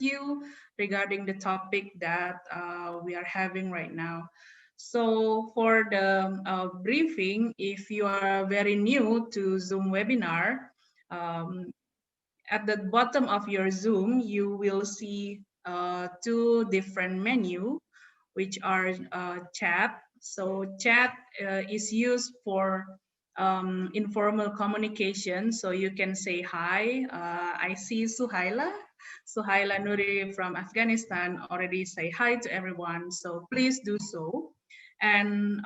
you regarding the topic that we are having right now. So for the briefing, if you are very new to Zoom webinar, um, at the bottom of your Zoom, you will see two different menu, which are chat. So chat is used for informal communication. So you can say hi. I see Suhaila. Suhaila Nuri from Afghanistan already say hi to everyone. So please do so. And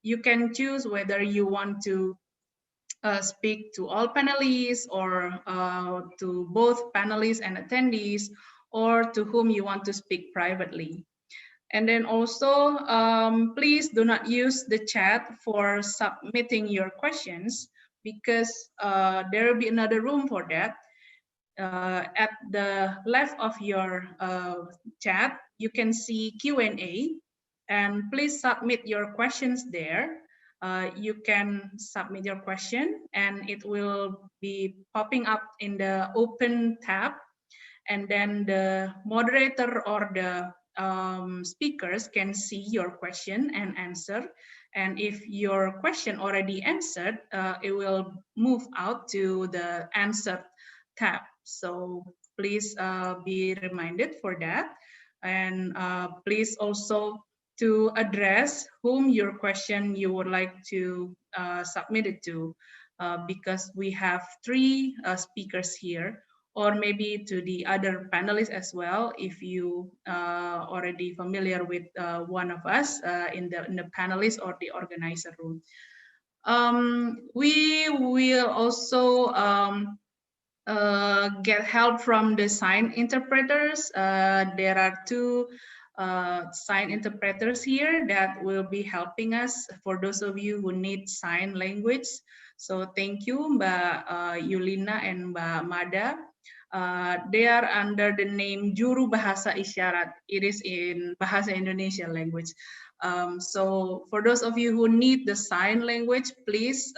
you can choose whether you want to speak to all panelists or to both panelists and attendees, or to whom you want to speak privately. And then also, please do not use the chat for submitting your questions, because there will be another room for that. At the left of your chat, you can see Q&A, and please submit your questions there. You can submit your question and it will be popping up in the open tab, and then the moderator or the speakers can see your question and answer. And if your question already answered, it will move out to the answer tab. So please be reminded for that. And please also to address whom your question you would like to submit it to, because we have three speakers here, or maybe to the other panelists as well, if you already familiar with one of us in the panelists or the organizer room. We will also get help from the sign interpreters. There are two sign interpreters here that will be helping us for those of you who need sign language. So thank you, Mbak Yulina and Mbak Mada. They are under the name Juru Bahasa Isyarat. It is in Bahasa Indonesia language. So for those of you who need the sign language, please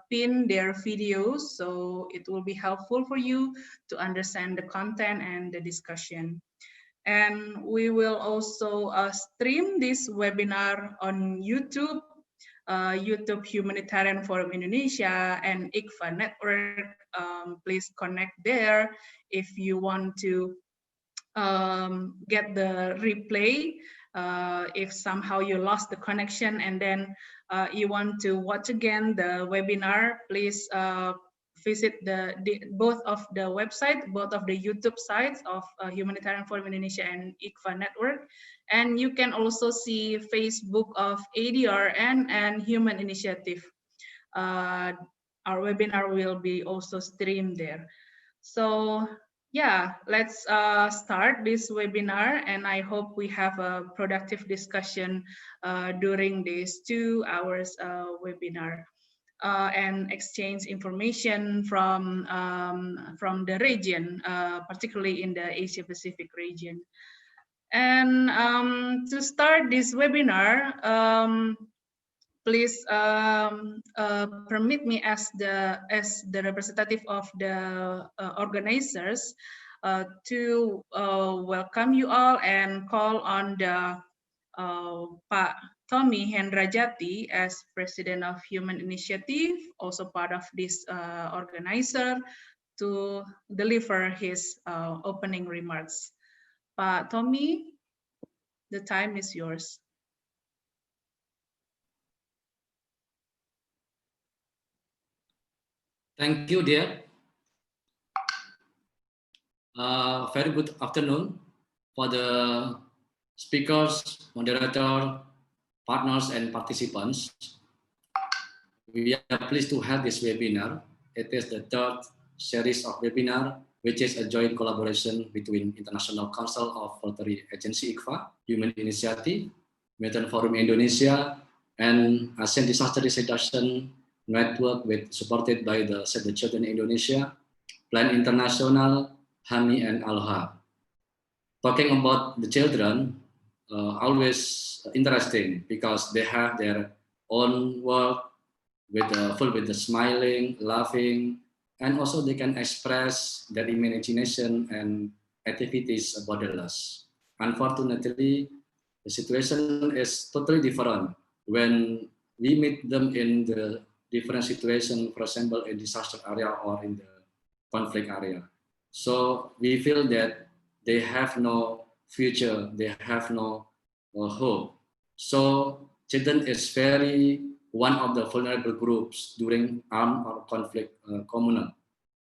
pin their videos, so it will be helpful for you to understand the content and the discussion. And we will also stream this webinar on YouTube, YouTube Humanitarian Forum Indonesia and ICFA Network. Please connect there if you want to get the replay. If somehow you lost the connection and then you want to watch again the webinar, please visit both of the website, both of the YouTube sites of Humanitarian Forum Indonesia and ICFA Network. And you can also see Facebook of ADRN and Human Initiative. Our webinar will be also streamed there. So yeah, let's start this webinar, and I hope we have a productive discussion during these 2 hours webinar, and exchange information from the region, particularly in the Asia Pacific region. And to start this webinar, please permit me as the representative of the organizers to welcome you all and call on the Pak Tommy Hendrajati as President of Human Initiative, also part of this organizer, to deliver his opening remarks. Pak Tommy, the time is yours. Thank you, dear. Very good afternoon for the speakers, moderator, partners, and participants. We are pleased to have this webinar. It is the third series of webinar, which is a joint collaboration between International Council of Voluntary Agency ICFA, Human Initiative, Humanitarian Forum Indonesia, and ASEAN Disaster Reduction Network, supported by the Save the Children Indonesia, Plan International, HAMI, and Aloha. Talking about the children, always interesting because they have their own world full with the smiling, laughing, and also they can express their imagination and activities borderless. Unfortunately, the situation is totally different when we meet them in the different situation, for example, in disaster area or in the conflict area. So we feel that they have no future, they have no hope. So children is very one of the vulnerable groups during armed or conflict communal,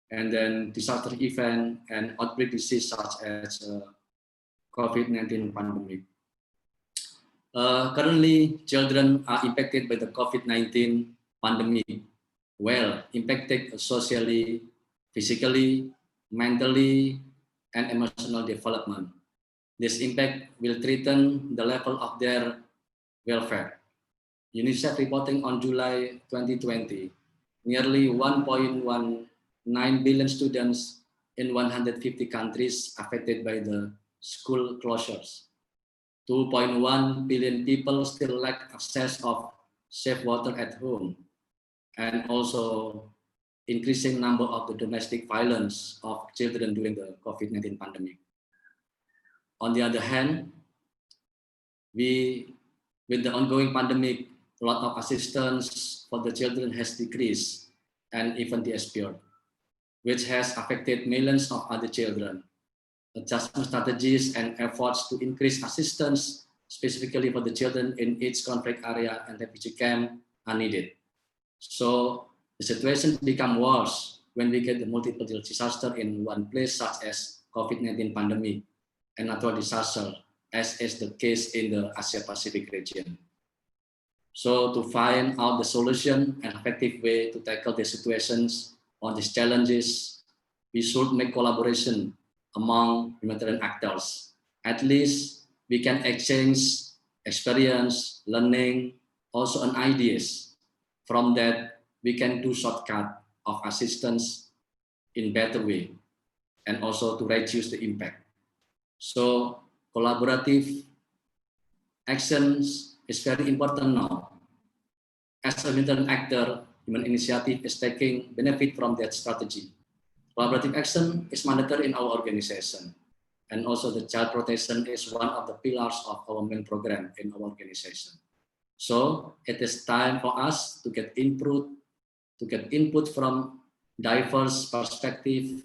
and then disaster event and outbreak disease such as COVID-19 pandemic. Currently, children are impacted by the COVID-19 pandemic, well, impacted socially, physically, mentally, and emotional development. This impact will threaten the level of their welfare. UNICEF reporting on July 2020, nearly 1.19 billion students in 150 countries affected by the school closures. 2.1 billion people still lack access of safe water at home, and also increasing number of the domestic violence of children during the COVID-19 pandemic. On the other hand, with the ongoing pandemic, a lot of assistance for the children has decreased and even disappeared, which has affected millions of other children. Adjustment strategies and efforts to increase assistance specifically for the children in each conflict area and refugee camp are needed. So the situation become worse when we get the multiple disaster in one place, such as COVID-19 pandemic and natural disaster, as is the case in the Asia Pacific region. So to find out the solution and effective way to tackle the situations on these challenges, we should make collaboration among humanitarian actors. At least we can exchange experience, learning, also an ideas. From that, we can do shortcut of assistance in better way and also to reduce the impact. So collaborative actions is very important now. As a humanitarian actor, human initiative is taking benefit from that strategy. Collaborative action is mandatory in our organization. And also the child protection is one of the pillars of our main program in our organization. So it is time for us to get input from diverse perspective,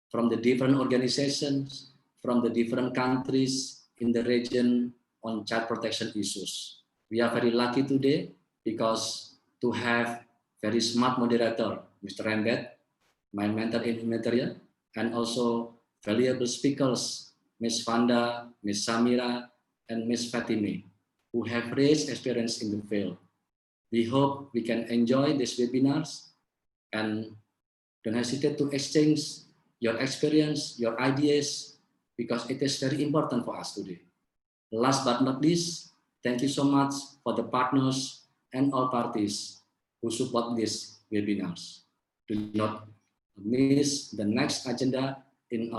from the different organizations, from the different countries in the region on child protection issues. We are very lucky today because to have very smart moderator, Mr. Rembet, my mentor in humanitarian, and also valuable speakers, Ms. Vanda, Ms. Samira, and Ms. Fatime, who have rich experience in the field. We hope we can enjoy these webinars and don't hesitate to exchange your experience, your ideas, because it is very important for us today. Last but not least, thank you so much for the partners and all parties who support these webinars. Do not miss the next agenda in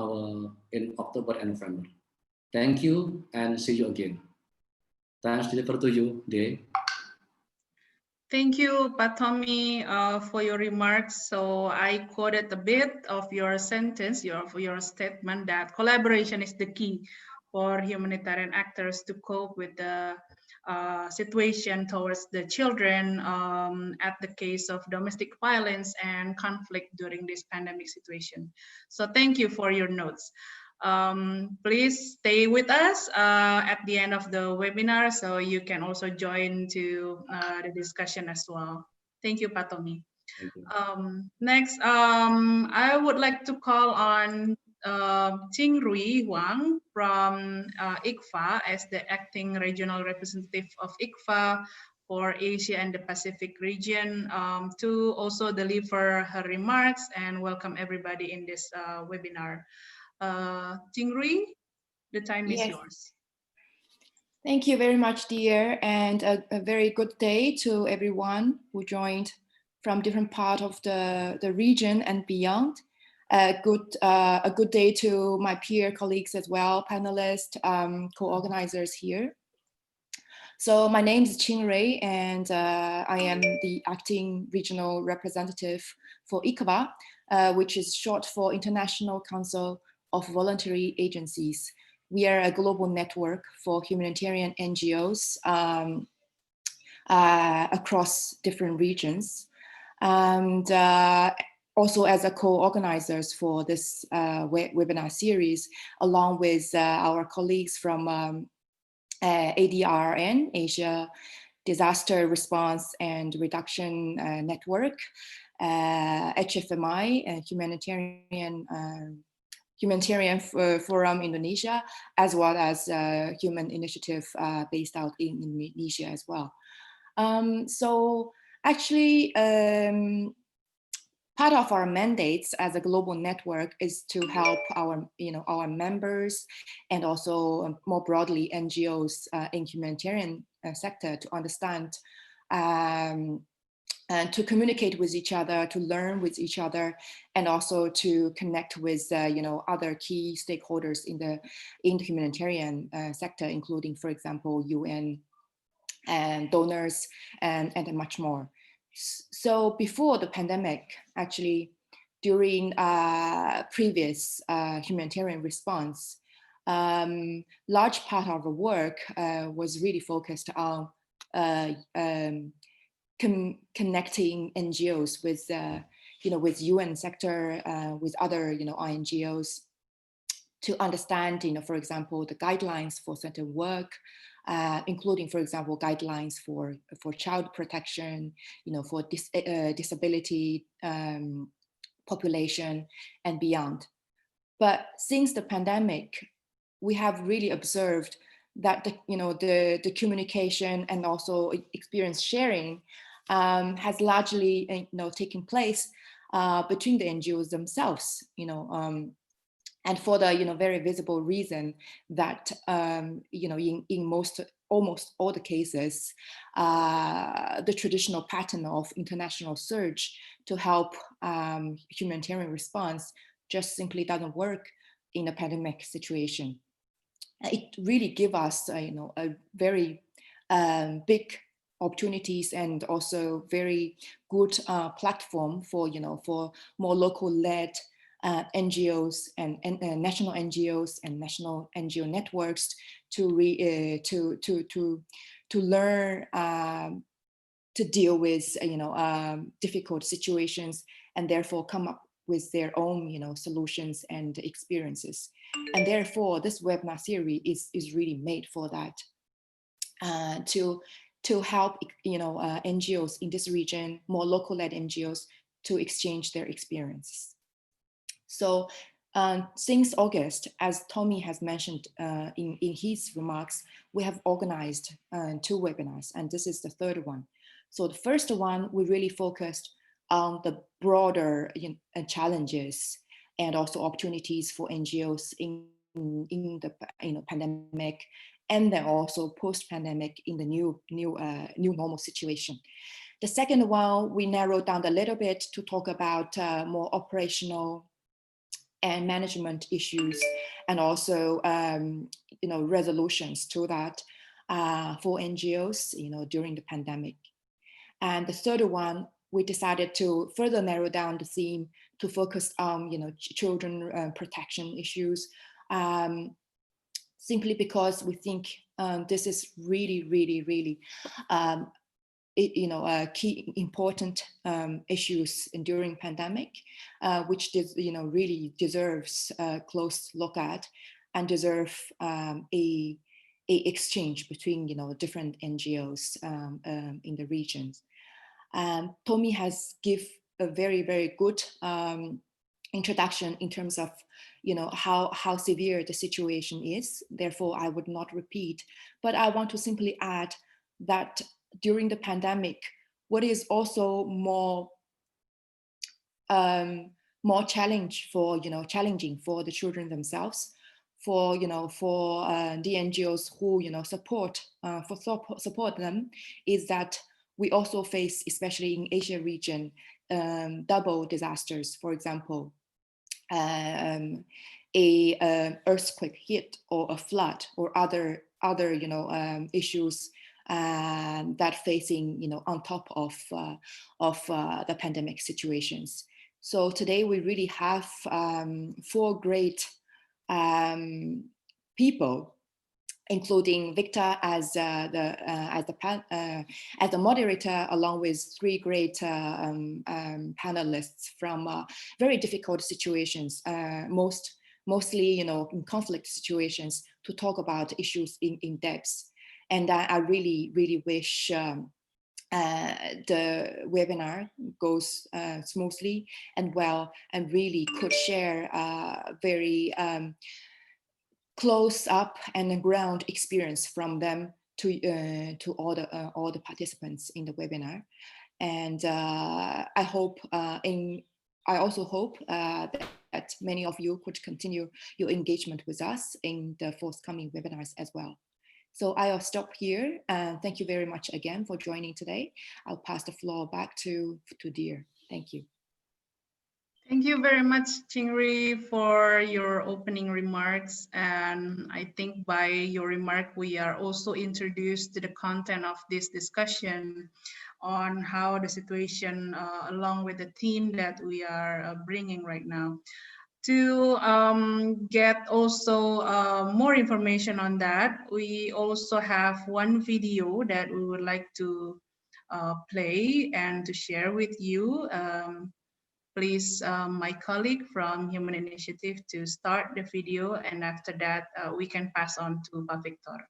October and November. Thank you and see you again. Thanks deliver to you, Day. Thank you, Pak Tommy, for your remarks. So I quoted a bit of your sentence, your statement that collaboration is the key for humanitarian actors to cope with the situation towards the children at the case of domestic violence and conflict during this pandemic situation. So thank you for your notes. Please stay with us at the end of the webinar so you can also join to the discussion as well. Thank you, Pak Tommy. Next, I would like to call on Ching Rui Huang from ICFA as the acting regional representative of ICFA for Asia and the Pacific region to also deliver her remarks and welcome everybody in this webinar. Ching Rui, the time is yours. Thank you very much, dear, and a very good day to everyone who joined from different parts of the region and beyond. A good day to my peer colleagues as well, panelists, co-organizers here. So my name is Ching Rui, and I am the acting regional representative for ICFA, which is short for International Council of voluntary agencies. We are a global network for humanitarian NGOs across different regions. And also as a co-organizers for this webinar series, along with our colleagues from ADRN, Asia Disaster Response and Reduction Network, HFMI, Humanitarian Forum Indonesia, as well as Human Initiative based out in Indonesia as well. So actually, part of our mandates as a global network is to help our, our members and also more broadly NGOs in humanitarian sector to understand and to communicate with each other, to learn with each other, and also to connect with other key stakeholders in the humanitarian sector, including, for example, UN and donors and much more. So before the pandemic, actually, during previous humanitarian response, large part of the work was really focused on connecting NGOs with, with UN sector, with other, INGOs, to understand, for example, the guidelines for certain work, including, for example, guidelines for child protection, for disability population and beyond. But since the pandemic, we have really observed that the communication and also experience sharing has largely taken place between the NGOs themselves, and for the very visible reason that in almost all the cases, the traditional pattern of international surge to help humanitarian response just simply doesn't work in a pandemic situation. It really gives us a very big opportunities and also very good platform for for more local led NGOs and national NGOs and national NGO networks to learn to deal with difficult situations and therefore come up with their own solutions and experiences. And therefore this webinar series is really made for that, to help NGOs in this region, more local led NGOs, to exchange their experiences. So since August, as Tommy has mentioned in his remarks, we have organized 2 webinars, and this is the 3rd one. So the first one, we really focused on the broader challenges and also opportunities for NGOs in the pandemic, and then also post-pandemic in the new normal situation. The second one, we narrowed down a little bit to talk about more operational and management issues, and also resolutions to that for NGOs during the pandemic. And the third one, we decided to further narrow down the theme to focus on children protection issues, simply because we think this is really key important issues during pandemic, which really deserves a close look at and deserve a exchange between different NGOs in the regions. Tommy has give a very good introduction in terms of how severe the situation is. Therefore, I would not repeat, but I want to simply add that during the pandemic, what is also more challenging for the children themselves, for the NGOs who support them, is that we also face, especially in Asia region, double disasters. For example, a earthquake hit or a flood or other issues that facing on top of the pandemic situations. So today we really have 4 great people, including Victor as the moderator, along with three great panelists from very difficult situations, mostly in conflict situations, to talk about issues in depth. And I really wish the webinar goes smoothly and well, and really could share very close up and ground experience from them to all the participants in the webinar. And I also hope that many of you could continue your engagement with us in the forthcoming webinars as well. So I'll stop here. Thank you very much again for joining today. I'll pass the floor back to Dear. Thank you. Thank you very much, Chingri, for your opening remarks. And I think by your remark, we are also introduced to the content of this discussion on how the situation, along with the theme that we are bringing right now. To get also more information on that, we also have one video that we would like to play and to share with you. Please, my colleague from Human Initiative to start the video, and after that, we can pass on to Pak Victor.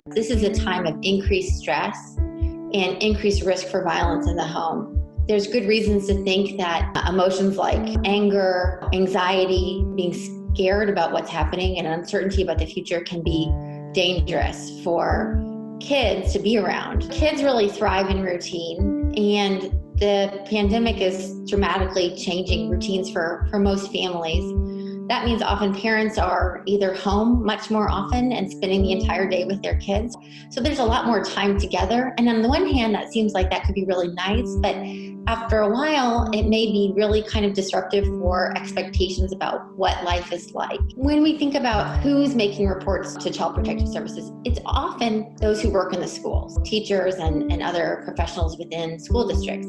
This is a time of increased stress and increased risk for violence in the home. There's good reasons to think that emotions like anger, anxiety, being scared about what's happening, and uncertainty about the future can be dangerous for kids to be around. Kids really thrive in routine, and the pandemic is dramatically changing routines for most families. That means often parents are either home much more often and spending the entire day with their kids. So there's a lot more time together. And on the one hand, that seems like that could be really nice, but after a while, it may be really kind of disruptive for expectations about what life is like. When we think about who's making reports to Child Protective Services, it's often those who work in the schools, teachers and other professionals within school districts.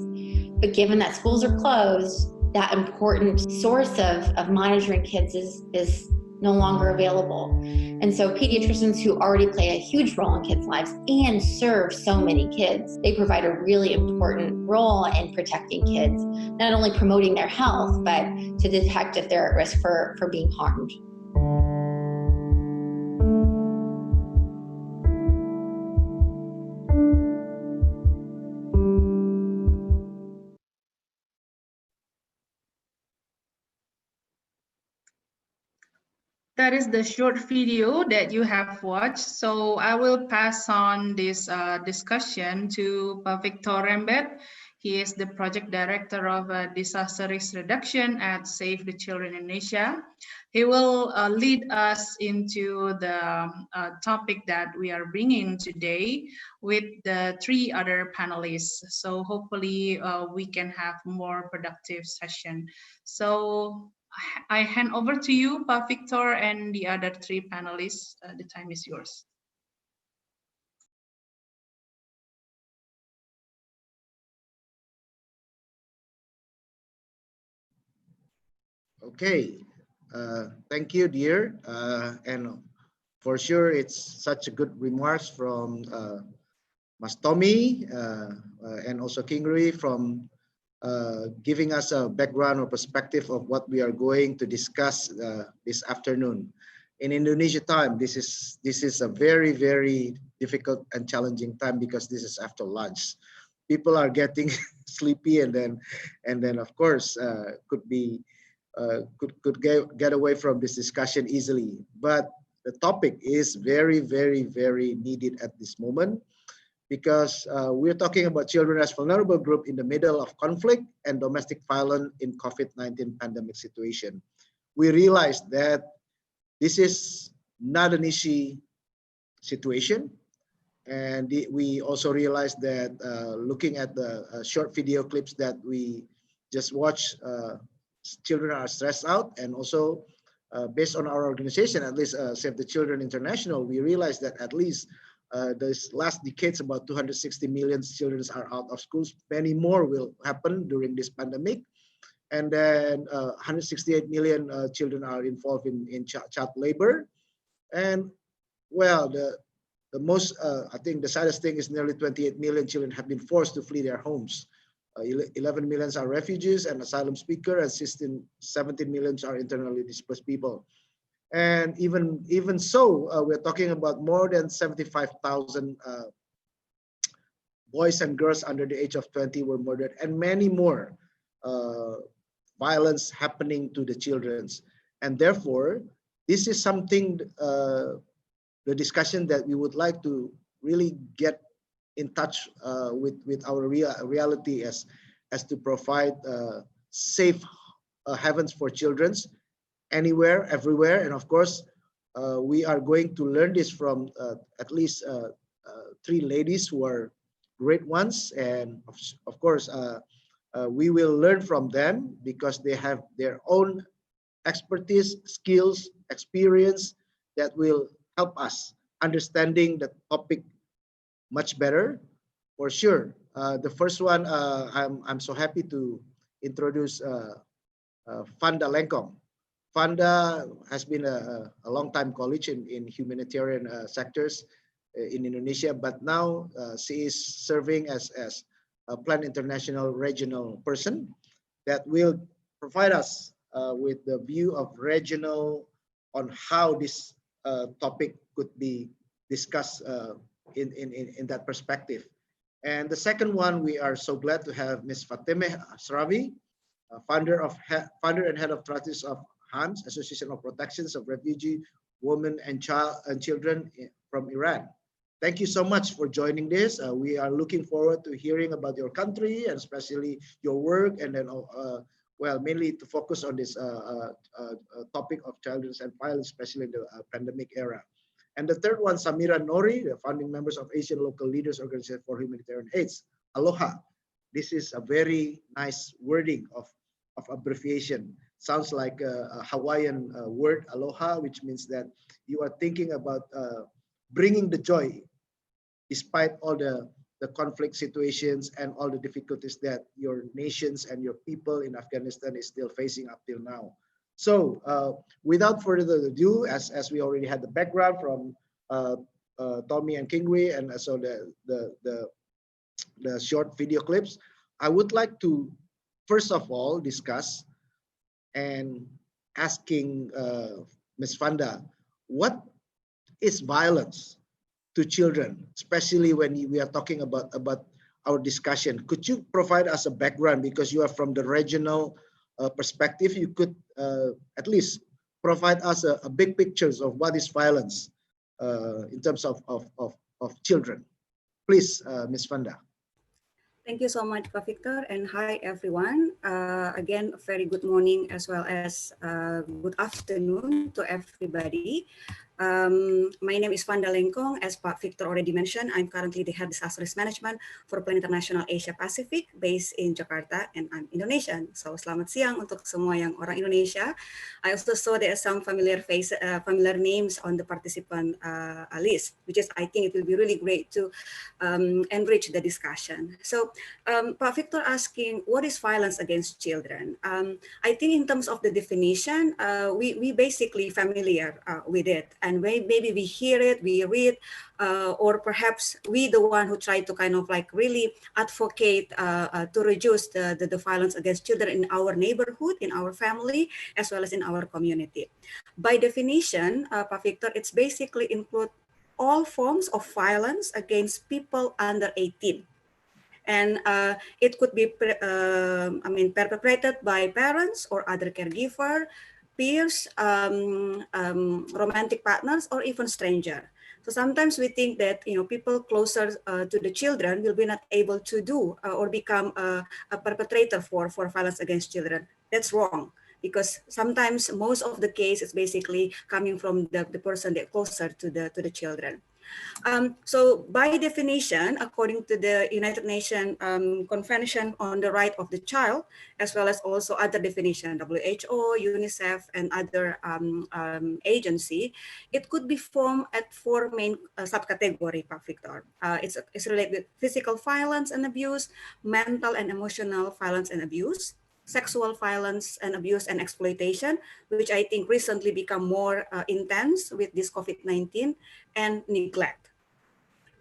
But given that schools are closed, that important source of monitoring kids is no longer available. And so pediatricians, who already play a huge role in kids' lives and serve so many kids, they provide a really important role in protecting kids, not only promoting their health, but to detect if they're at risk for being harmed. That is the short video that you have watched. So I will pass on this discussion to Pak Victor Rembet. He is the project director of disaster risk reduction at Save the Children in Asia. He will lead us into the topic that we are bringing today with the three other panelists. So hopefully we can have more productive session. So I hand over to you, Pak Victor, and the other three panelists. The time is yours. Okay, thank you, Dear. And for sure, it's such a good remarks from Mas Tommy and also Kingri from giving us a background or perspective of what we are going to discuss this afternoon. In Indonesia time, this is a very, very difficult and challenging time because this is after lunch. People are getting sleepy, and then of course could get away from this discussion easily. But the topic is very, very, very needed at this moment, because we're talking about children as vulnerable group in the middle of conflict and domestic violence in COVID-19 pandemic situation. We realize that this is not an easy situation. And we also realize that looking at the short video clips that we just watched, children are stressed out. And also based on our organization, at least Save the Children International, we realize that at least this last decades, about 260 million children are out of schools. Many more will happen during this pandemic. And then 168 million children are involved in child labor. And well, the most, I think the saddest thing is nearly 28 million children have been forced to flee their homes. 11 millions are refugees and asylum seekers, and 17 millions are internally displaced people. And even so, we're talking about more than 75,000 boys and girls under the age of 20 were murdered, and many more violence happening to the children's. And therefore, this is something, the discussion that we would like to really get in touch with our reality as to provide safe havens for children's anywhere, everywhere. And of course, we are going to learn this from at least 3 ladies who are great ones. And of course, we will learn from them because they have their own expertise, skills, experience that will help us understanding the topic much better, for sure. The first one, I'm so happy to introduce Fanda Lengkong. Fanda has been a long time colleague in humanitarian sectors in Indonesia, but now she is serving as a Plan International regional person that will provide us with the view of regional on how this topic could be discussed in that perspective. And the second one, we are so glad to have Ms. Fatemeh Asrawi, founder and head of trustees of HANS, Association of Protections of Refugee Women and Children from Iran. Thank you so much for joining this. We are looking forward to hearing about your country and especially your work, and then well, mainly to focus on this topic of children's and violence, especially in the pandemic era. And the third one, Samira Nori, the founding members of Asian Local Leaders Organization for Humanitarian AIDS. Aloha. This is a very nice wording of abbreviation. Sounds like a Hawaiian word, aloha, which means that you are thinking about bringing the joy despite all the conflict situations and all the difficulties that your nations and your people in Afghanistan is still facing up till now. So without further ado, as we already had the background from Tommy and Kingwei, and also the short video clips, I would like to first of all discuss and asking Ms. Fanda, what is violence to children, especially when we are talking about our discussion? Could you provide us a background, because you are from the regional perspective? You could at least provide us a big pictures of what is violence in terms of children. Please, Ms. Fanda. Thank you so much, Pak Victor, and hi everyone. Again, a very good morning as well as good afternoon to everybody. My name is Fanda Lengkong. As Pak Victor already mentioned, I'm currently the head disaster risk management for Plan International Asia Pacific based in Jakarta, and I'm Indonesian. So selamat siang untuk semua yang orang Indonesia. I also saw there are some familiar names on the participant list, which is, I think it will be really great to enrich the discussion. So Pak Victor asking, what is violence against children? I think in terms of the definition, we basically familiar with it. And maybe we hear it, we read, or perhaps we the one who try to kind of like really advocate to reduce the violence against children in our neighborhood, in our family, as well as in our community. By definition, Pak Victor, it's basically include all forms of violence against people under 18. And it could be, perpetrated by parents or other caregiver, peers, romantic partners, or even stranger. So sometimes we think that people closer to the children will be not able to do or become a perpetrator for violence against children. That's wrong, because sometimes most of the case is basically coming from the person that closer to the children. So by definition, according to the United Nations Convention on the Right of the Child, as well as also other definition, WHO, UNICEF, and other agency, it could be formed at 4 main subcategory, Pak Victor. It's related with physical violence and abuse, mental and emotional violence and abuse, sexual violence and abuse and exploitation, which I think recently become more intense with this COVID-19, and neglect.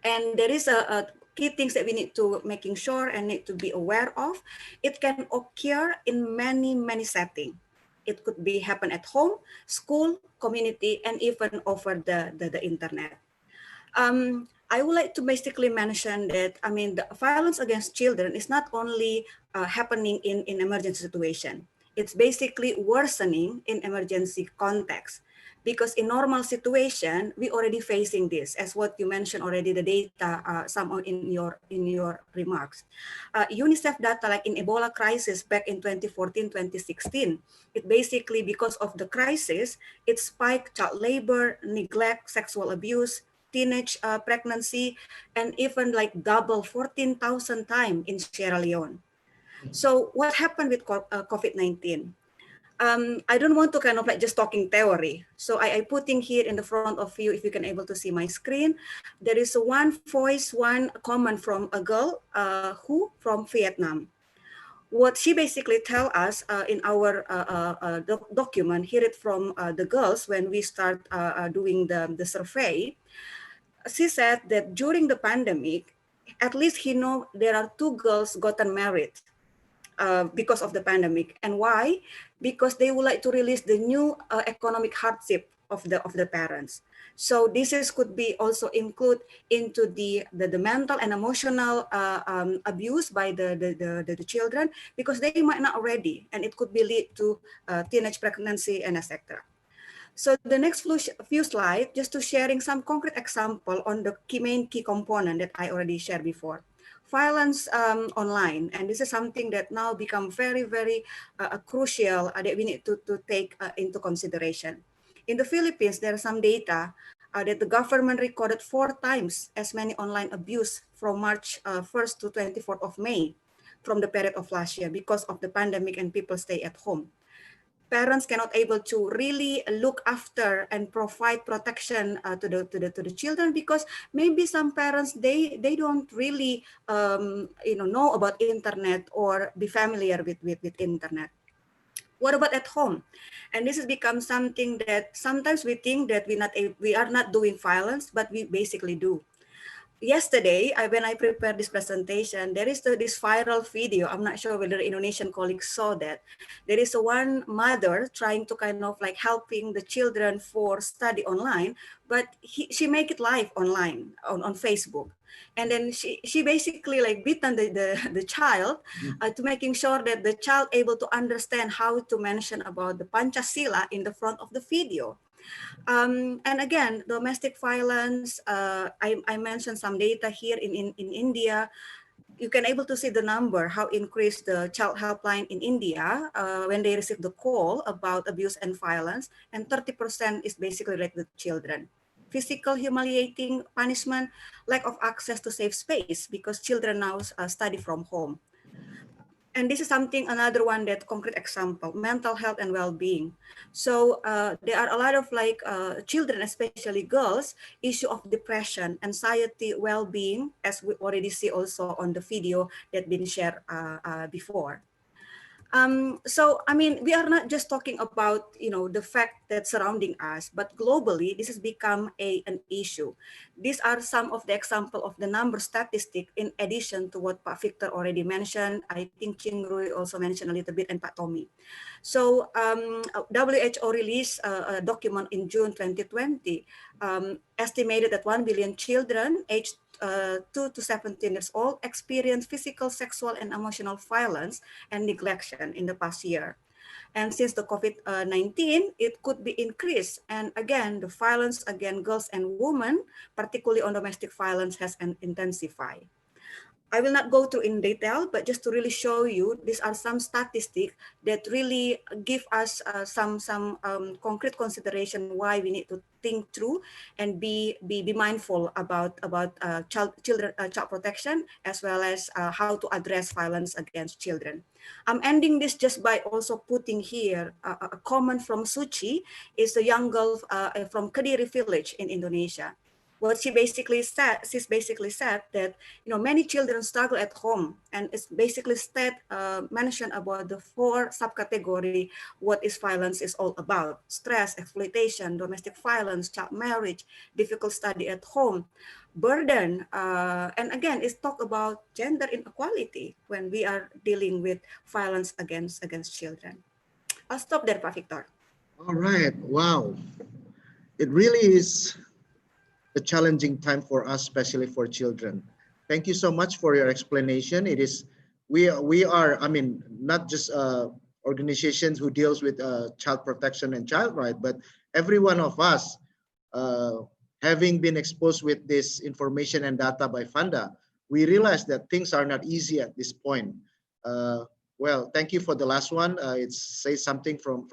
And there is a key things that we need to making sure and need to be aware of. It can occur in many settings. It could be happen at home, school, community, and even over the internet. I would like to basically mention that, I mean, the violence against children is not only happening in emergency situation. It's basically worsening in emergency context. Because in normal situation, we already facing this, as what you mentioned already, the data, some in your remarks. UNICEF data, like in Ebola crisis back in 2014, 2016, it basically, because of the crisis, it spiked child labor, neglect, sexual abuse, teenage pregnancy, and even like double 14,000 times in Sierra Leone. So what happened with COVID-19? I don't want to kind of like just talking theory. So I putting here in the front of you, if you can able to see my screen, there is one voice, one comment from a girl who from Vietnam. What she basically tell us in our document, hear it from the girls when we start doing the survey. She said that during the pandemic, at least he know there are two girls gotten married because of the pandemic. And why? Because they would like to release the new economic hardship of the parents. So this is could be also include into the mental and emotional abuse by the children, because they might not ready, and it could be lead to teenage pregnancy and etc. So the next few slides, just to sharing some concrete example on the main key component that I already shared before. Violence online, and this is something that now become very crucial that we need to take into consideration. In the Philippines, there are some data that the government recorded 4 times as many online abuse from March 1st to 24th of May from the period of last year because of the pandemic and people stay at home. Parents cannot able to really look after and provide protection to the children, because maybe some parents they don't really know about internet or be familiar with internet. What about at home? And this has become something that sometimes we think that we are not doing violence, but we basically do. Yesterday, when I prepared this presentation, there is this viral video. I'm not sure whether Indonesian colleagues saw that. There is one mother trying to kind of like helping the children for study online, but she make it live online on Facebook. And then she basically like beaten the child to making sure that the child able to understand how to mention about the Pancasila in the front of the video. And again, domestic violence, I mentioned some data here in India. You can able to see the number, how increased the child helpline in India when they receive the call about abuse and violence, and 30% is basically related to children. Physical humiliating punishment, lack of access to safe space because children now study from home. And this is something, another one that concrete example, mental health and well-being. So there are a lot of like children, especially girls, issue of depression, anxiety, well-being, as we already see also on the video that been shared before. So, I mean, we are not just talking about, the fact that surrounding us, but globally, this has become an issue. These are some of the example of the number statistic in addition to what Pak Victor already mentioned. I think Chingrui also mentioned a little bit, and Pak Tommy. So WHO released a document in June 2020, estimated that 1 billion children aged 2 to 17 years old experience physical, sexual, and emotional violence and neglection in the past year. And since the COVID-19, it could be increased. And again, the violence against girls and women, particularly on domestic violence, has intensified. I will not go through in detail, but just to really show you, these are some statistics that really give us some concrete consideration why we need to think through and be mindful about child protection, as well as how to address violence against children. I'm ending this just by also putting here a comment from Suci, is a young girl from Kediri village in Indonesia. what she's basically said that, you know, many children struggle at home, and it's basically mentioned about the 4 subcategory what is violence is all about: stress, exploitation, domestic violence, child marriage, difficult study at home, burden, and again it's talk about gender inequality when we are dealing with violence against children. I'll stop there, Pak Victor. All right. Wow. It really is a challenging time for us, especially for children. Thank you so much for your explanation. It is, we are, I mean, not just organizations who deals with child protection and child right, but every one of us, having been exposed with this information and data by Fanda, we realize that things are not easy at this point. Well, thank you for the last one. It says something from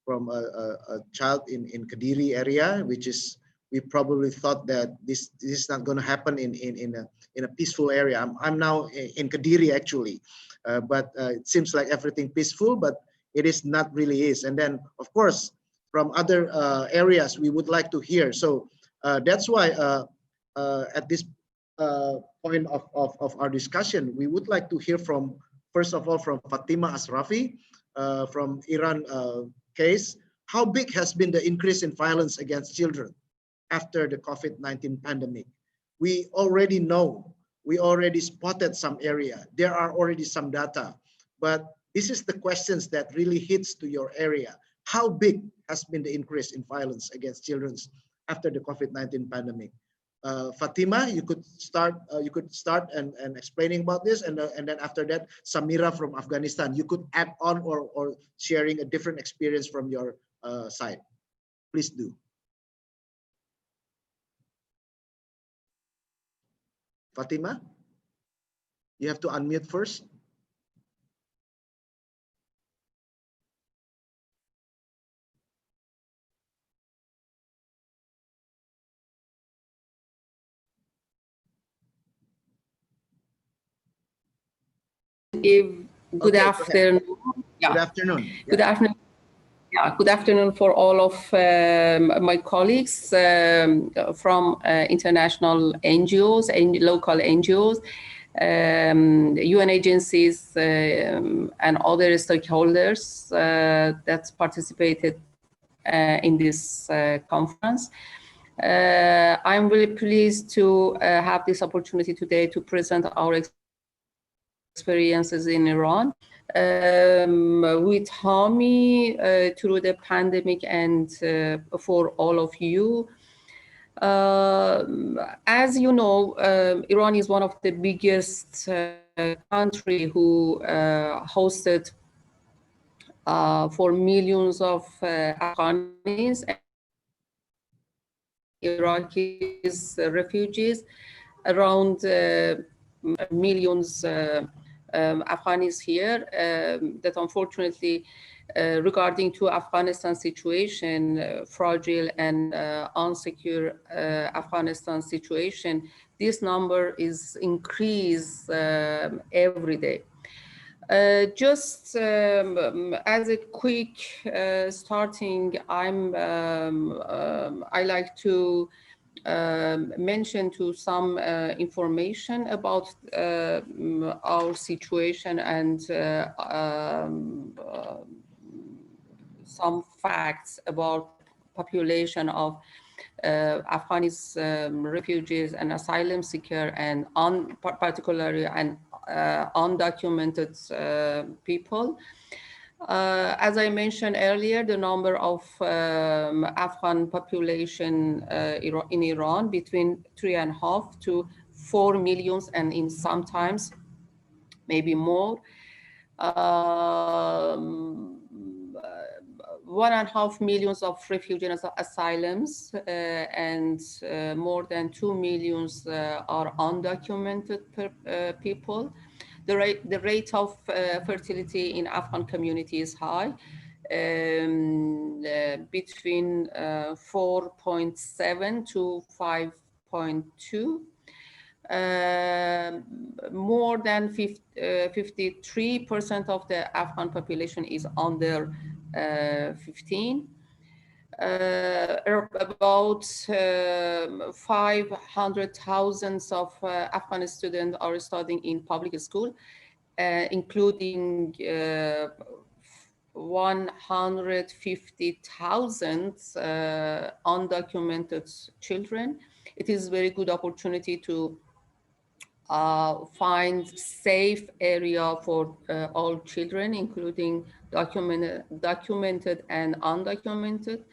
a child in Kediri area, which is, we probably thought that this is not going to happen in a peaceful area. I'm now in Kediri actually, but it seems like everything peaceful, but it is not really is. And then of course from other areas we would like to hear. So that's why at this point of our discussion, we would like to hear from, first of all, from Fatima Asrafi from Iran case. How big has been the increase in violence against children after the COVID-19 pandemic? We already know, we already spotted some area. There are already some data, but this is the questions that really hits to your area. How big has been the increase in violence against children after the COVID-19 pandemic? Fatima, you could start and explaining about this, and then after that, Samira from Afghanistan, you could add on or sharing a different experience from your side. Please do. Fatima, you have to unmute first. Good afternoon. Yeah. Good afternoon. Yeah. Good afternoon. Yeah, good afternoon for all of my colleagues from international NGOs and local NGOs, UN agencies, and other stakeholders that participated in this conference. I'm really pleased to have this opportunity today to present our experiences in Iran with Hami through the pandemic and for all of you. As you know, Iran is one of the biggest country who hosted for millions of Afghans and Iraqis refugees, around millions Afghans here that unfortunately regarding to Afghanistan situation, fragile and unsecure Afghanistan situation, this number is increased every day. Just as a quick starting, I like to mention to some information about our situation and some facts about population of Afghanis refugees and asylum seeker, and particularly undocumented people. As I mentioned earlier, the number of Afghan population in Iran between 3.5 to 4 millions, and in sometimes maybe more. 1.5 millions of refugees and asylums, and more than 2 millions are undocumented people. The rate of fertility in Afghan community is high, between 4.7 to 5.2. More than 53% of the Afghan population is under 15. About 500,000 of Afghan students are studying in public school, including 150,000 undocumented children. It is a very good opportunity to find safe area for all children, including documented and undocumented.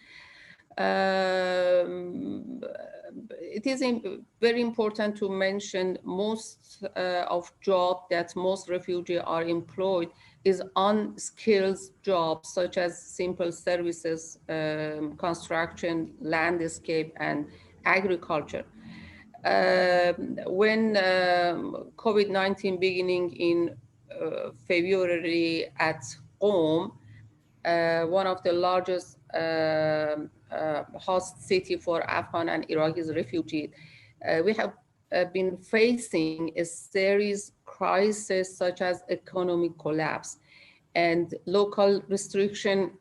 It is very important to mention most of job that most refugees are employed is unskilled jobs such as simple services, construction, landscape, and agriculture. When COVID-19 beginning in February at Qom, one of the largest host city for Afghan and Iraqi refugees, we have been facing a series crises such as economic collapse, and local restriction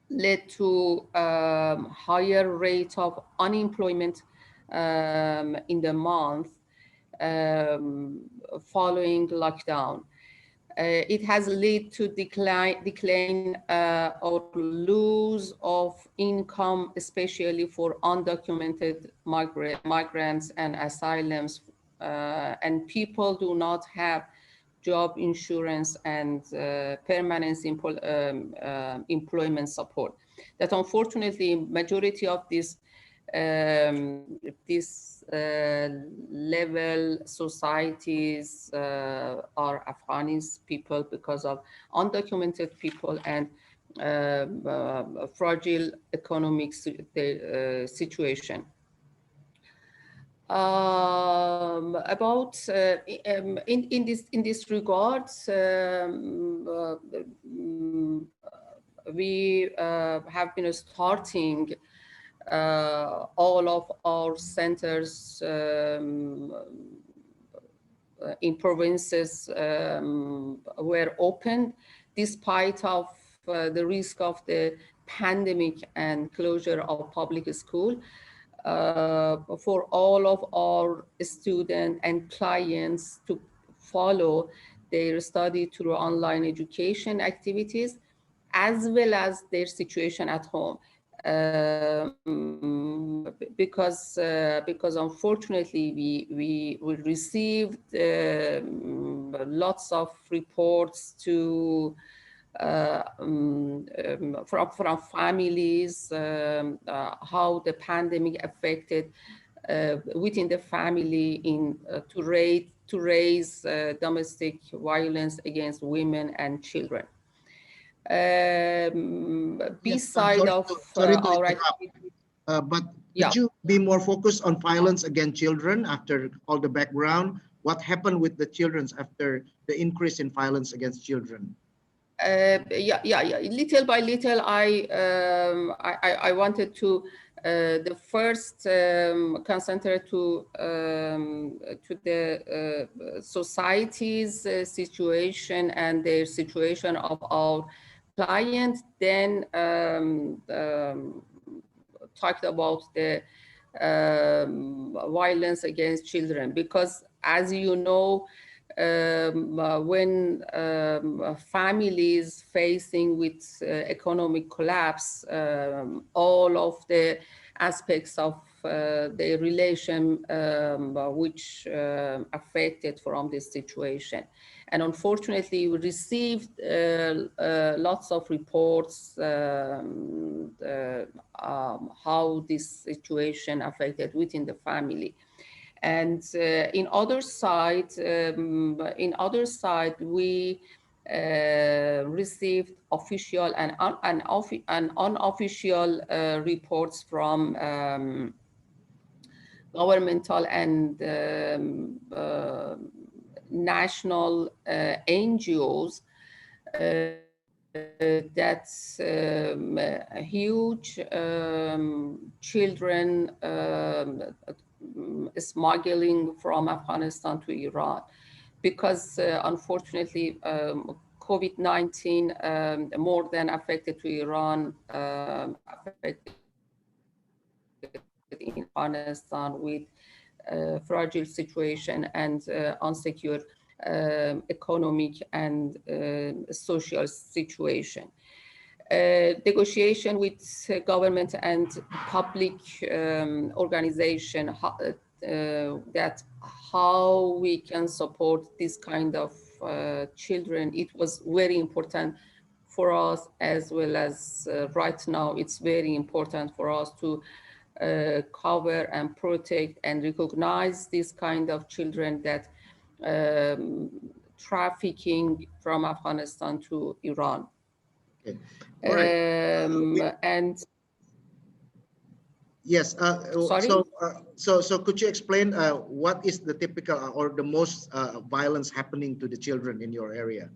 led to higher rate of unemployment in the month following lockdown. It has led to decline or lose of income, especially for undocumented migrants and asylums, and people do not have job insurance and permanent employment support. That unfortunately, majority of this level societies are Afghanis people because of undocumented people and fragile economic situation. About in this regard, we have been starting all of our centers in provinces were open despite of the risk of the pandemic and closure of public school. For all of our students and clients to follow their study through online education activities, as well as their situation at home. Because unfortunately we received lots of reports to from families how the pandemic affected within the family in to raise domestic violence against women and children. Beside of sorry to our interrupt, but yeah. could you be more focused on violence against children after all the background? What happened with the children after the increase in violence against children? Yeah. Little by little, I wanted to the first concentrate to the society's situation and the situation of our clients. Then talked about the violence against children, because as you know, when families facing with economic collapse, all of the aspects of their relation which affected from this situation. And unfortunately, we received lots of reports how this situation affected within the family. And in other side, we received official and unofficial reports from governmental and national NGOs that huge children smuggling from Afghanistan to Iran, because unfortunately COVID-19 more than affected to Iran, affected in Afghanistan with fragile situation and unsecure economic and social situation. Negotiation with government and public organization that how we can support this kind of children. It was very important for us, as well as right now it's very important for us to cover and protect and recognize this kind of children that trafficking from Afghanistan to Iran. Okay. All right. And yes. sorry? So could you explain what is the typical or the most violence happening to the children in your area,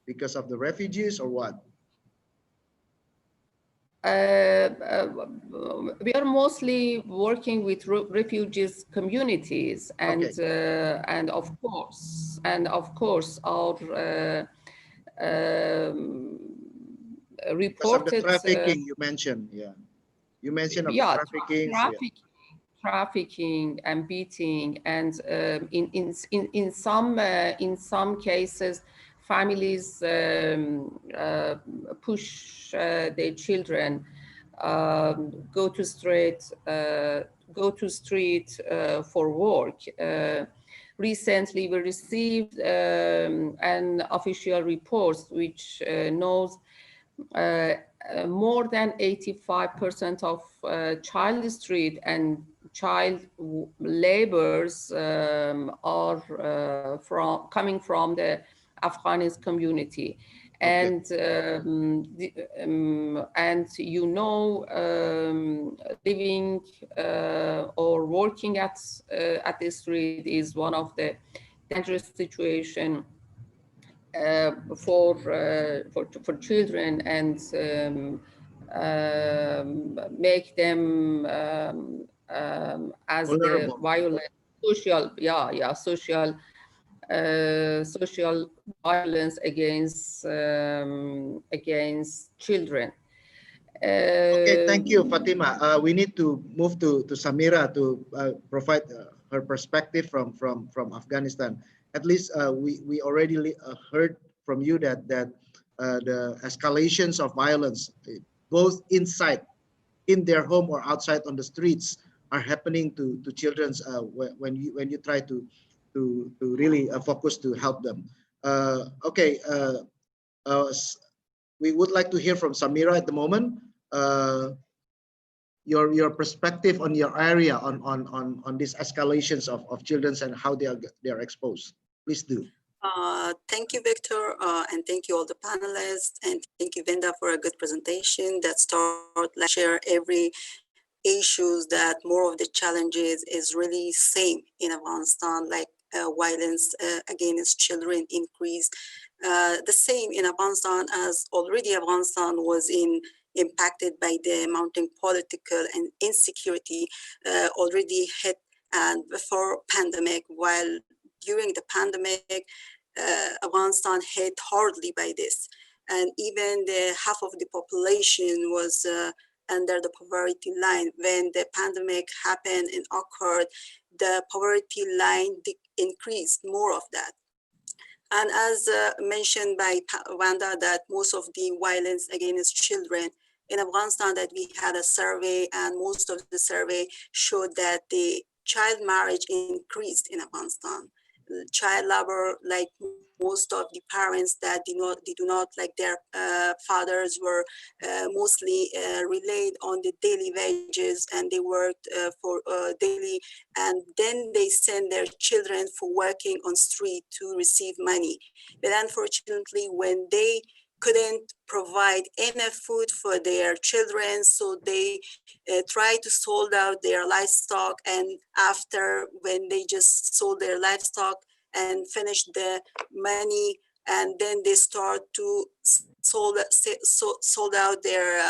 because of the refugees or what? We are mostly working with refugees communities, and Okay. and of course our Because of the reported trafficking you mentioned, yeah. You mentioned of the trafficking. Trafficking and beating, and in some cases, families push their children go to street for work. Recently, we received an official report which knows more than 85% of child street and child laborers are coming from the Afghanis community. And and you know, living or working at the street is one of the dangerous situation for children, and make them as vulnerable. the violent social violence against children. Okay, thank you, Fatima. We need to move to Samira to provide her perspective from Afghanistan. At least we already heard from you that the escalations of violence, both inside in their home or outside on the streets, are happening to children's when you try to really focus to help them. Okay, we would like to hear from Samira at the moment. Your perspective on your area on these escalations of children and how they are exposed. Please do. Thank you, Victor, and thank you all the panelists, and thank you, Vinda, for a good presentation that share every issues that more of the challenges is really same in Afghanistan, like violence against children increased. The same in Afghanistan, as already Afghanistan was impacted by the mounting political and insecurity already hit, and before pandemic, while during the pandemic, Afghanistan hit hardly by this, and even the half of the population was under the poverty line. When the pandemic happened and occurred, the poverty line increased more of that. And as mentioned by Wanda, that most of the violence against children in Afghanistan, that we had a survey, and most of the survey showed that the child marriage increased in Afghanistan. Child labor, like most of the parents that they do not like their fathers were mostly relied on the daily wages, and they worked for daily, and then they send their children for working on street to receive money. But unfortunately, when they couldn't provide enough food for their children, so they try to sold out their livestock, and after, when they just sold their livestock and finished the money, and then they start to sold out their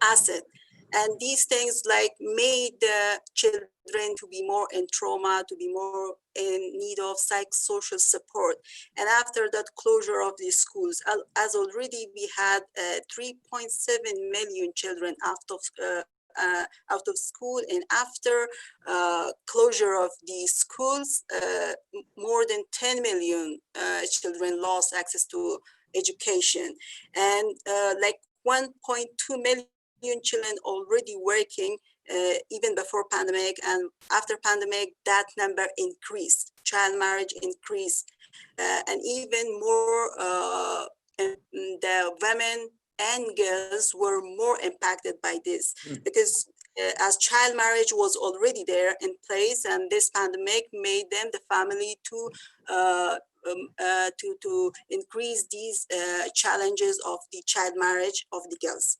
asset. And these things like made the children to be more in trauma, to be more in need of psychosocial support. And after that closure of these schools, as already we had 3.7 million children out of school, and after closure of these schools, more than 10 million children lost access to education, and like 1.2 million children already working even before pandemic, and after pandemic that number increased. Child marriage increased, and even more the women and girls were more impacted by this, because as child marriage was already there in place, and this pandemic made them, the family, to increase these challenges of the child marriage of the girls.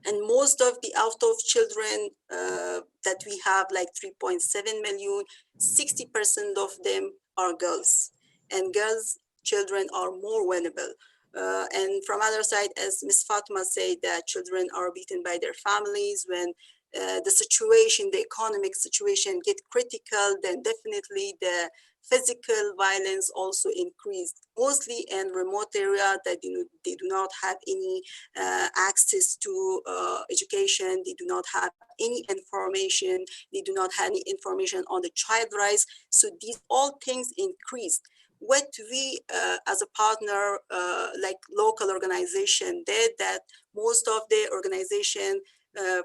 And most of the out of children that we have, like 3.7 million, 60% of them are girls, and girls children are more vulnerable. And from other side, as Ms. Fatima said, that children are beaten by their families. When the situation, the economic situation get critical, then definitely the physical violence also increased, mostly in remote area that they do not have any access to education, they do not have any information, they do not have any information on the child rights. So these all things increased. What we as a partner, like local organization, did that most of the organization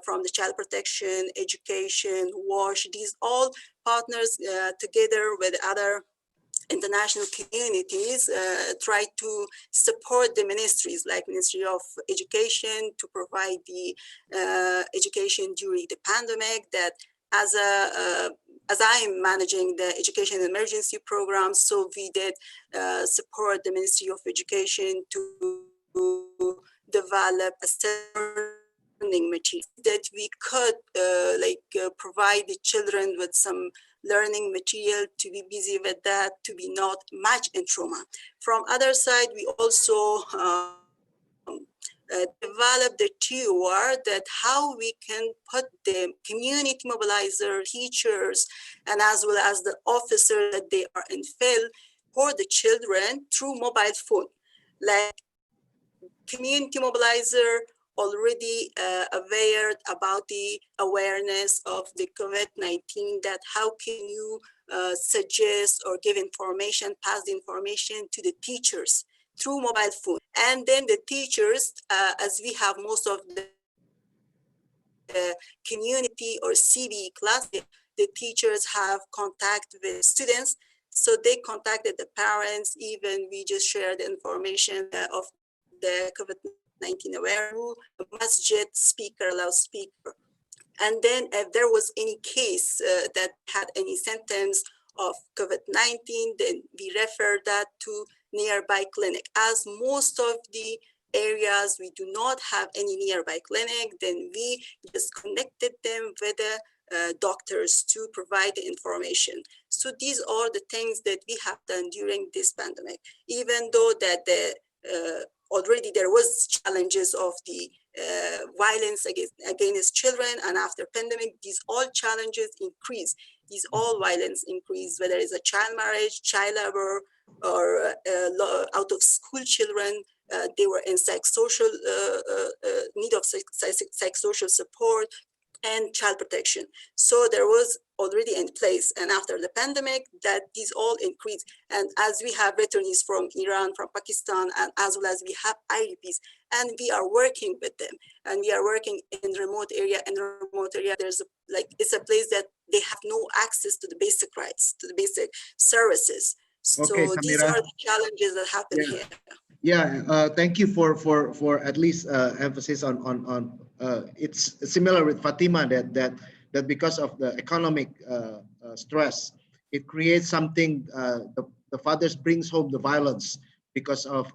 from the child protection, education, WASH, these all partners together with other international communities try to support the ministries, like Ministry of Education, to provide the education during the pandemic. That as I am managing the education emergency program, so we did support the Ministry of Education to develop a learning material that we could provide the children with some learning material to be busy with that, to be not much in trauma. From other side, we also develop the tour that how we can put the community mobilizer, teachers, and as well as the officers that they are in field for the children through mobile phone. Like community mobilizer already aware about the awareness of the COVID-19, that how can you suggest or give information, pass the information to the teachers through mobile phone. And then the teachers, as we have most of the community or CB class, the teachers have contact with students. So they contacted the parents, even we just shared the information of the COVID-19 aware rule, masjid speaker, loudspeaker. And then if there was any case that had any symptoms of COVID-19, then we refer that to nearby clinic. As most of the areas we do not have any nearby clinic, then we just connected them with the doctors to provide the information. So these are the things that we have done during this pandemic, even though that already there was challenges of the violence against children, and after pandemic, these all challenges increase. These all violence increase, whether it's a child marriage, child labor, or out of school children. They were in psychosocial need of psychosocial support and child protection. So there was already in place, and after the pandemic, that these all increased. And as we have returnees from Iran, from Pakistan, and as well as we have IDPs, and we are working with them, and we are working in remote area. In remote area, there's it's a place that they have no access to the basic rights, to the basic services. So Okay, these Samira. are the challenges that happen here. Yeah, thank you for at least emphasis on it's similar with Fatima that because of the economic stress, it creates something. The fathers brings home the violence because of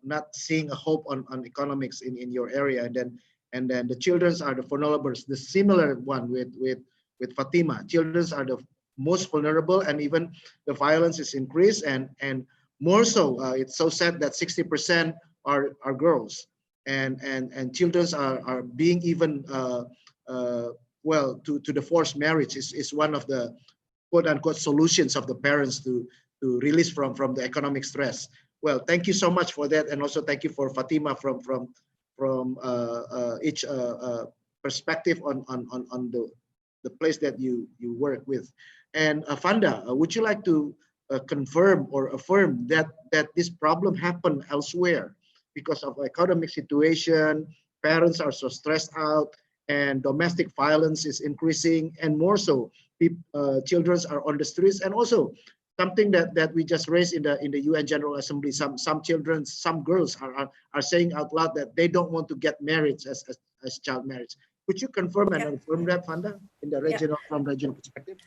not seeing a hope on economics in your area, and then the childrens are the vulnerables. The similar one with Fatima, childrens are the most vulnerable, and even the violence is increased, and more so, it's so sad that 60% are girls, and children are being even well to the forced marriage is one of the quote unquote solutions of the parents to release from the economic stress. Well, thank you so much for that, and also thank you for Fatima from each perspective on the place that you work with. And Fanda, would you like to confirm or affirm that this problem happened elsewhere because of economic situation? Parents are so stressed out, and domestic violence is increasing, and more so, children are on the streets, and also something that we just raised in the UN General Assembly. Some children, some girls are saying out loud that they don't want to get married as child marriage. Could you confirm and affirm that, Fanda, in the regional from regional perspective?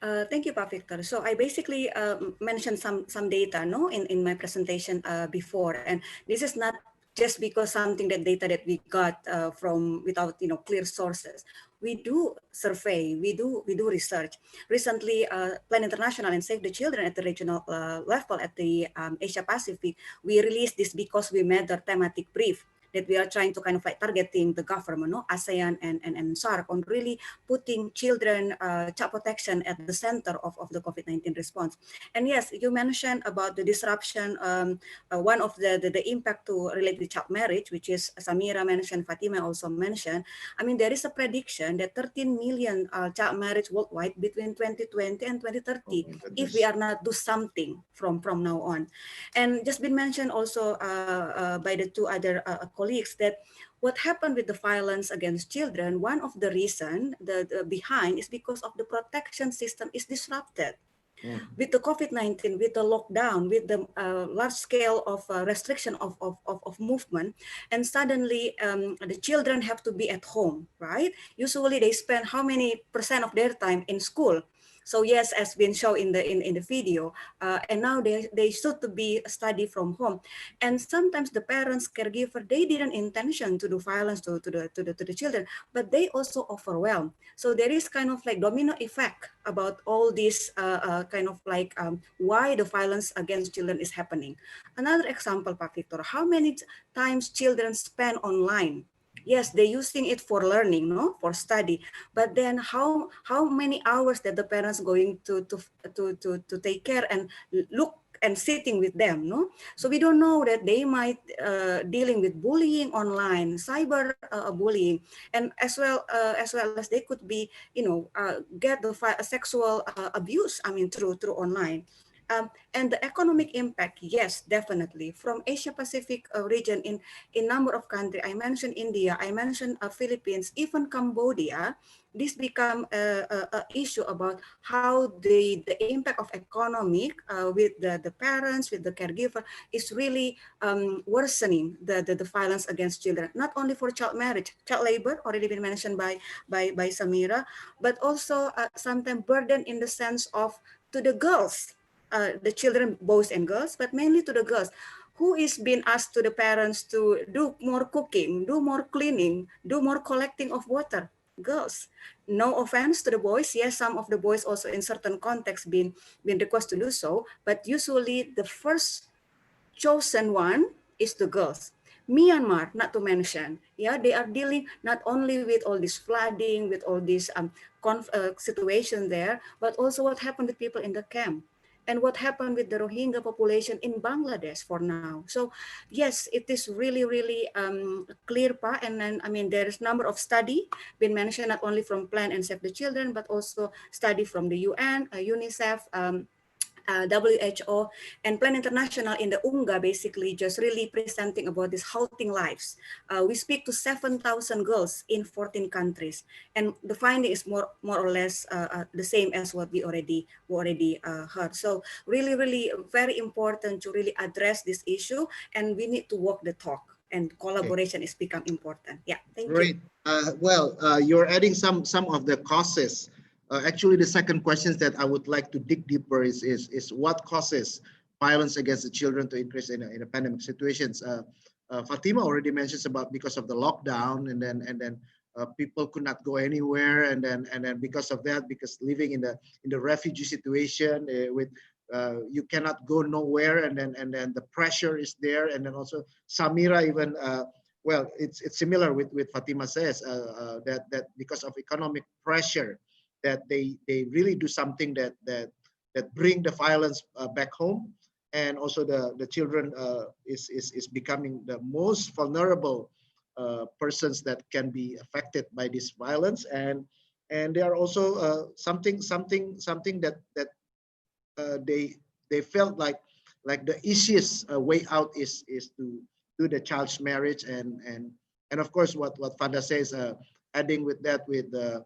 Thank you, Pak Victor. So I basically mentioned some data, no, in my presentation before, and this is not just because something that data that we got from without clear sources. We do survey, we do research. Recently, Plan International and Save the Children at the regional level at the Asia Pacific, we released this because we made the thematic brief that we are trying to kind of like targeting the government, no, ASEAN and SARC on really putting children, child protection at the center of the COVID-19 response. And yes, you mentioned about the disruption, one of the impact to relate to child marriage, which is Samira mentioned, Fatima also mentioned. I mean, there is a prediction that 13 million child marriage worldwide between 2020 and 2030 if we are not do something from now on. And just been mentioned also by the two other colleagues that what happened with the violence against children, one of the reason the behind is because of the protection system is disrupted. With the COVID-19, with the lockdown, with the large scale of restriction of movement, and suddenly the children have to be at home, right? Usually they spend how many % of their time in school? So yes, as been shown in the video, and now they should to be study from home, and sometimes the parents, caregiver, they didn't intention to do violence to the children, but they also overwhelmed. So there is kind of like domino effect about all this kind of like why the violence against children is happening. Another example, Pak Victor, how many times children spend online? Yes, they're using it for learning, no, for study. But then how many hours that the parents going to take care and look and sitting with them, no? So we don't know that they might dealing with bullying online, cyber bullying, and as well as they could be, get the sexual abuse. I mean, through online. And the economic impact, yes, definitely. From Asia Pacific region in number of countries, I mentioned India, I mentioned Philippines, even Cambodia, this become a issue about how the impact of economic with the parents, with the caregiver, is really worsening the violence against children, not only for child marriage, child labor, already been mentioned by Samira, but also sometimes burden in the sense of to the girls, the children, boys and girls, but mainly to the girls, who is being asked to the parents to do more cooking, do more cleaning, do more collecting of water. Girls. No offense to the boys. Yes, some of the boys also in certain contexts been requested to do so, but usually the first chosen one is the girls. Myanmar, not to mention, yeah, they are dealing not only with all this flooding, with all this situation there, but also what happened with people in the camp and what happened with the Rohingya population in Bangladesh for now. So yes, it is really, really clear, Pa, and then, I mean, there is number of study been mentioned, not only from Plan and Save the Children, but also study from the UN, UNICEF, WHO, and Plan International in the UNGA, basically just really presenting about this halting lives. We speak to 7,000 girls in 14 countries, and the finding is more or less the same as what we already heard. So really, really very important to really address this issue, and we need to walk the talk. And collaboration is become important. Yeah, thank you. Great. You're adding some of the causes. Actually, the second question that I would like to dig deeper is what causes violence against the children to increase in a pandemic situations. Fatima already mentions about because of the lockdown, and then people could not go anywhere, and then because of that, because living in the refugee situation with you cannot go nowhere, and then the pressure is there, and then also Samira even well, it's similar with Fatima says, that because of economic pressure, that they really do something that bring the violence back home, and also the children is becoming the most vulnerable persons that can be affected by this violence, and they are also something that they felt like the easiest way out is to do the child's marriage, and of course what Fanda says, adding with that with the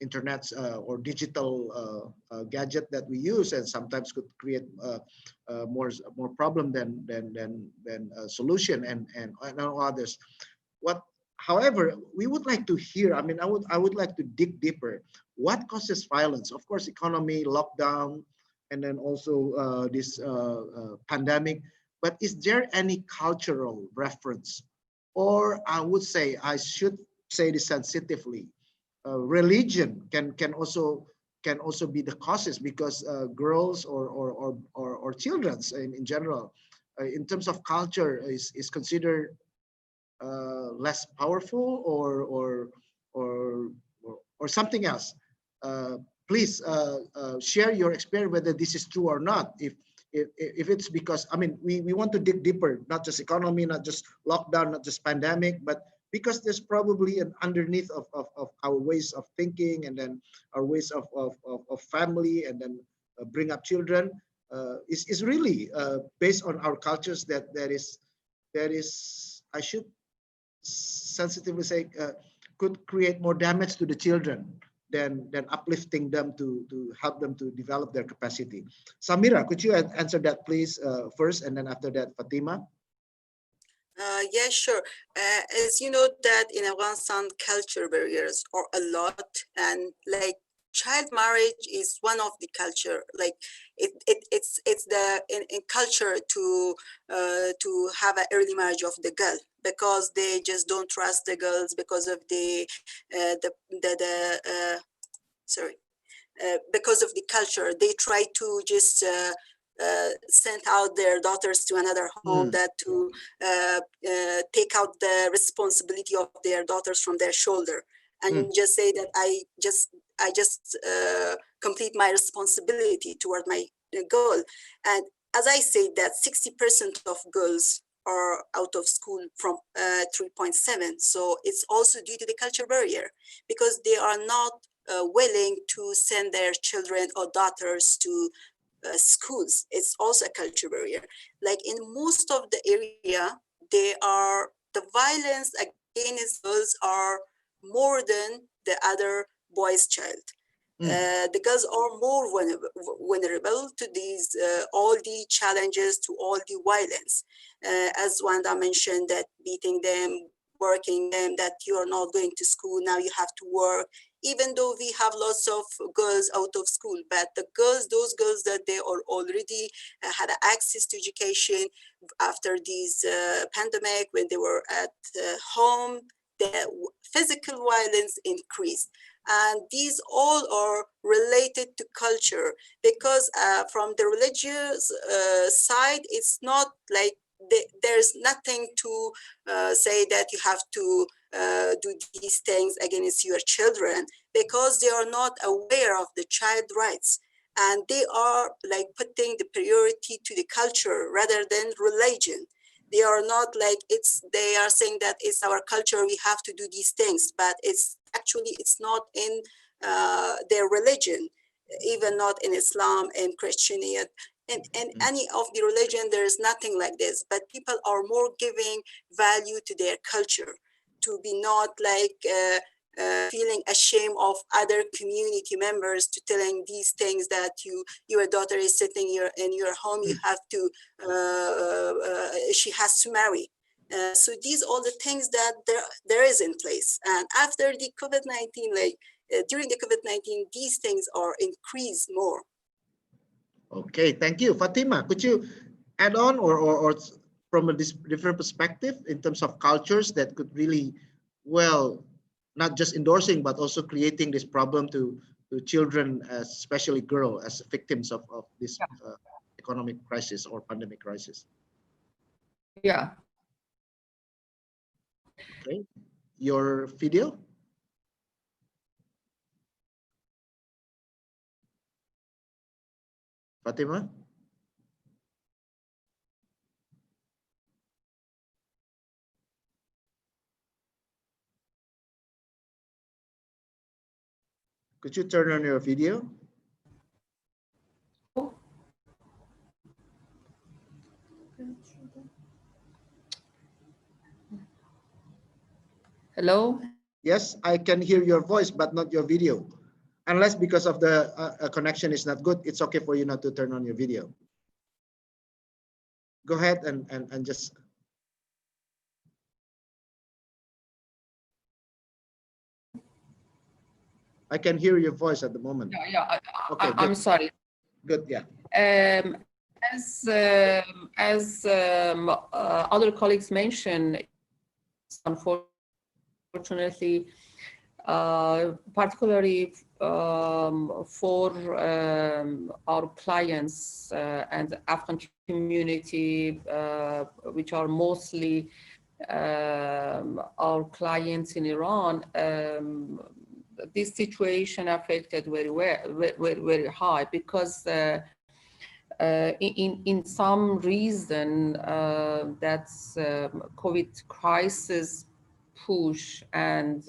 internet or digital gadget that we use, and sometimes could create more problem than a solution, and others. What, however, we would like to hear, I mean, I would like to dig deeper. What causes violence? Of course, economy, lockdown, and then also this pandemic. But is there any cultural reference? Or I would say, I should say this sensitively, religion can also be the causes, because girls or children's in general, in terms of culture, is considered less powerful, or something else. Please share your experience whether this is true or not. If it's because, I mean, we want to dig deeper, not just economy, not just lockdown, not just pandemic, but because there's probably an underneath of our ways of thinking, and then our ways of family, and then bring up children, is really based on our cultures, that is, I should sensitively say, could create more damage to the children than uplifting them to help them to develop their capacity. Samira, could you answer that please first, and then after that Fatima? Yeah, sure. As you know that in Afghanistan, culture barriers are a lot, and like child marriage is one of the culture. Like it's the in culture to have an early marriage of the girl, because they just don't trust the girls because of sorry, because of the culture. They try to just send out their daughters to another home, that to take out the responsibility of their daughters from their shoulder, and just say that I just complete my responsibility toward my goal. And as I say, that 60% of girls are out of school from 3.7. So it's also due to the culture barrier, because they are not willing to send their children or daughters to schools. It's also a culture barrier. Like in most of the area, the violence against girls are more than the other boys' child. The girls are more vulnerable to these all the challenges, to all the violence. As Wanda mentioned, that beating them, working them, that you are not going to school, now you have to work. Even though we have lots of girls out of school, but those girls that they are already had access to education after this pandemic, when they were at home, the physical violence increased. And these all are related to culture, because from the religious side, it's not like there's nothing to say that you have to do these things against your children, because they are not aware of the child rights, and they are like putting the priority to the culture rather than religion. They are not like they are saying that it's our culture, we have to do these things, but it's not in their religion, even not in Islam and Christianity. In any of the religion, there is nothing like this, but people are more giving value to their culture, to be not like feeling ashamed of other community members, to telling these things that your daughter is sitting here in your home, you have to, she has to marry. So these are the things that there is in place. And after the COVID-19, during the COVID-19, these things are increased more. Okay, thank you. Fatima, could you add on or from a different perspective in terms of cultures that could really, well, not just endorsing, but also creating this problem to children, especially girls, as victims of this economic crisis or pandemic crisis? Yeah. Okay, your video. Fatima. Could you turn on your video? Hello? Yes, I can hear your voice, but not your video. Unless because of the connection is not good, it's okay for you not to turn on your video. Go ahead and just. I can hear your voice at the moment. Yeah, Okay, I'm sorry. Good, yeah. As other colleagues mentioned, unfortunately, particularly for our clients and Afghan community, which are mostly our clients in Iran, this situation affected very high because in some reason that's COVID crisis push and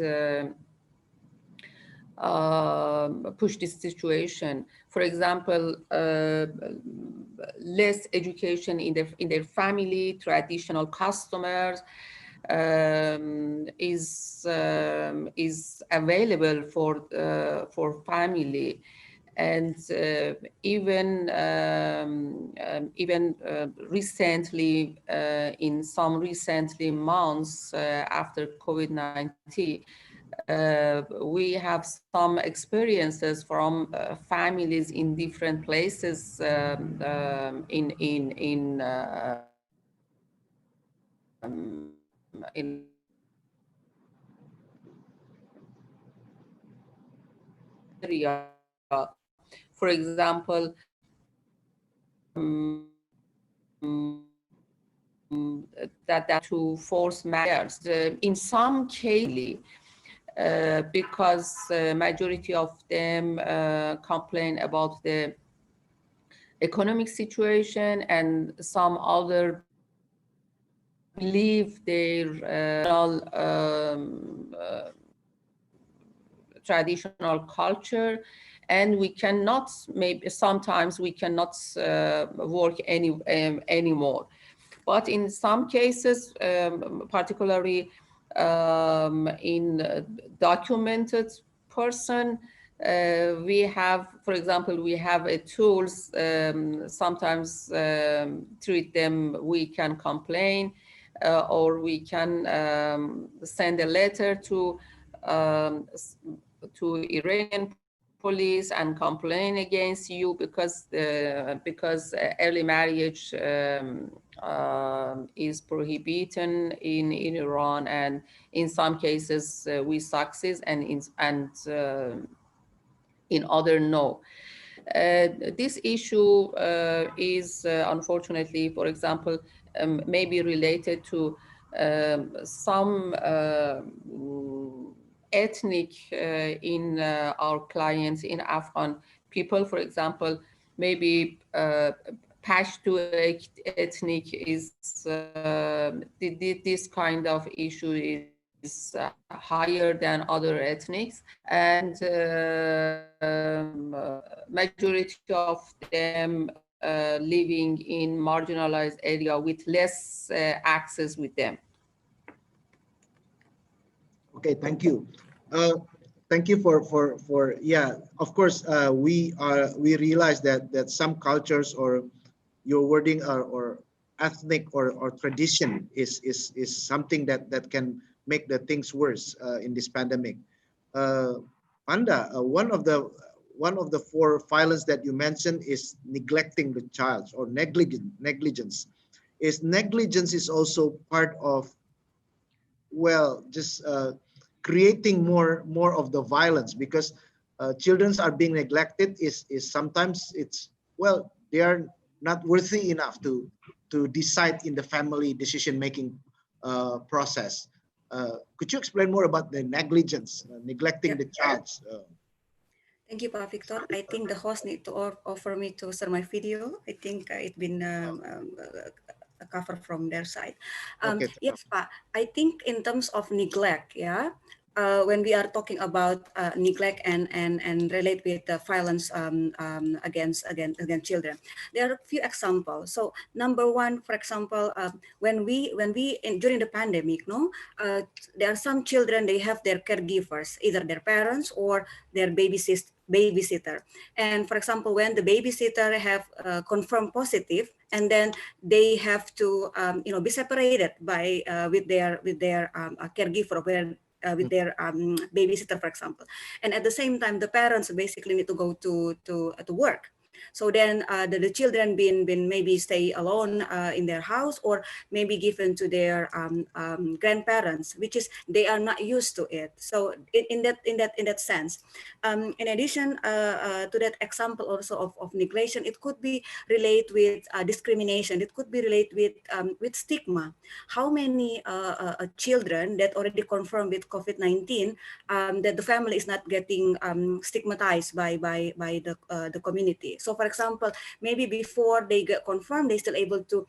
push this situation. For example, less education in their family, traditional customers is available for family. And even recently, in some recently months after COVID-19, we have some experiences from families in different places in area. For example, that to force marriage. In some cases, because majority of them complain about the economic situation, and some other believe their traditional culture, and we cannot, maybe sometimes we cannot work anymore. But in some cases, particularly in documented person, we have, for example, we have tools, sometimes treat them, we can complain, or we can send a letter to Iranian police and complain against you because early marriage is prohibited in Iran, and in some cases we succeed, and in other no. This issue is unfortunately, for example, maybe related to some ethnic in our clients, in Afghan people, for example, maybe Pashto ethnic is this kind of issue is higher than other ethnics, and majority of them living in marginalized area with less access with them. Okay, thank you. Thank you for yeah. Of course, we realize that some cultures, or your wording, or ethnic or tradition is something that can make the things worse in this pandemic. Panda, one of the four violence that you mentioned is neglecting the child, or negligence. Is negligence is also part of, well, just creating more of the violence, because children are being neglected is sometimes it's, well, they are not worthy enough to decide in the family decision making process. Could you explain more about the negligence, neglecting the child? Thank you, Pak Victor. I think the host need to offer me to share my video. I think it's been a cover from their side. Okay. Yes, Pak. I think in terms of neglect, yeah, when we are talking about neglect and relate with the violence against children, there are a few examples. So number one, for example, when we during the pandemic, there are some children, they have their caregivers, either their parents or their babysitter. And for example, when the babysitter have confirmed positive, and then they have to be separated by with their caregiver, with their babysitter, for example. And at the same time, the parents basically need to go to work. So then the children been maybe stay alone in their house, or maybe given to their grandparents, which is they are not used to it. So in that sense, in addition to that example also of neglection, it could be related with discrimination. It could be related with stigma. How many children that already confirmed with COVID-19 that the family is not getting stigmatized by the community. So for example, maybe before they get confirmed, they still able to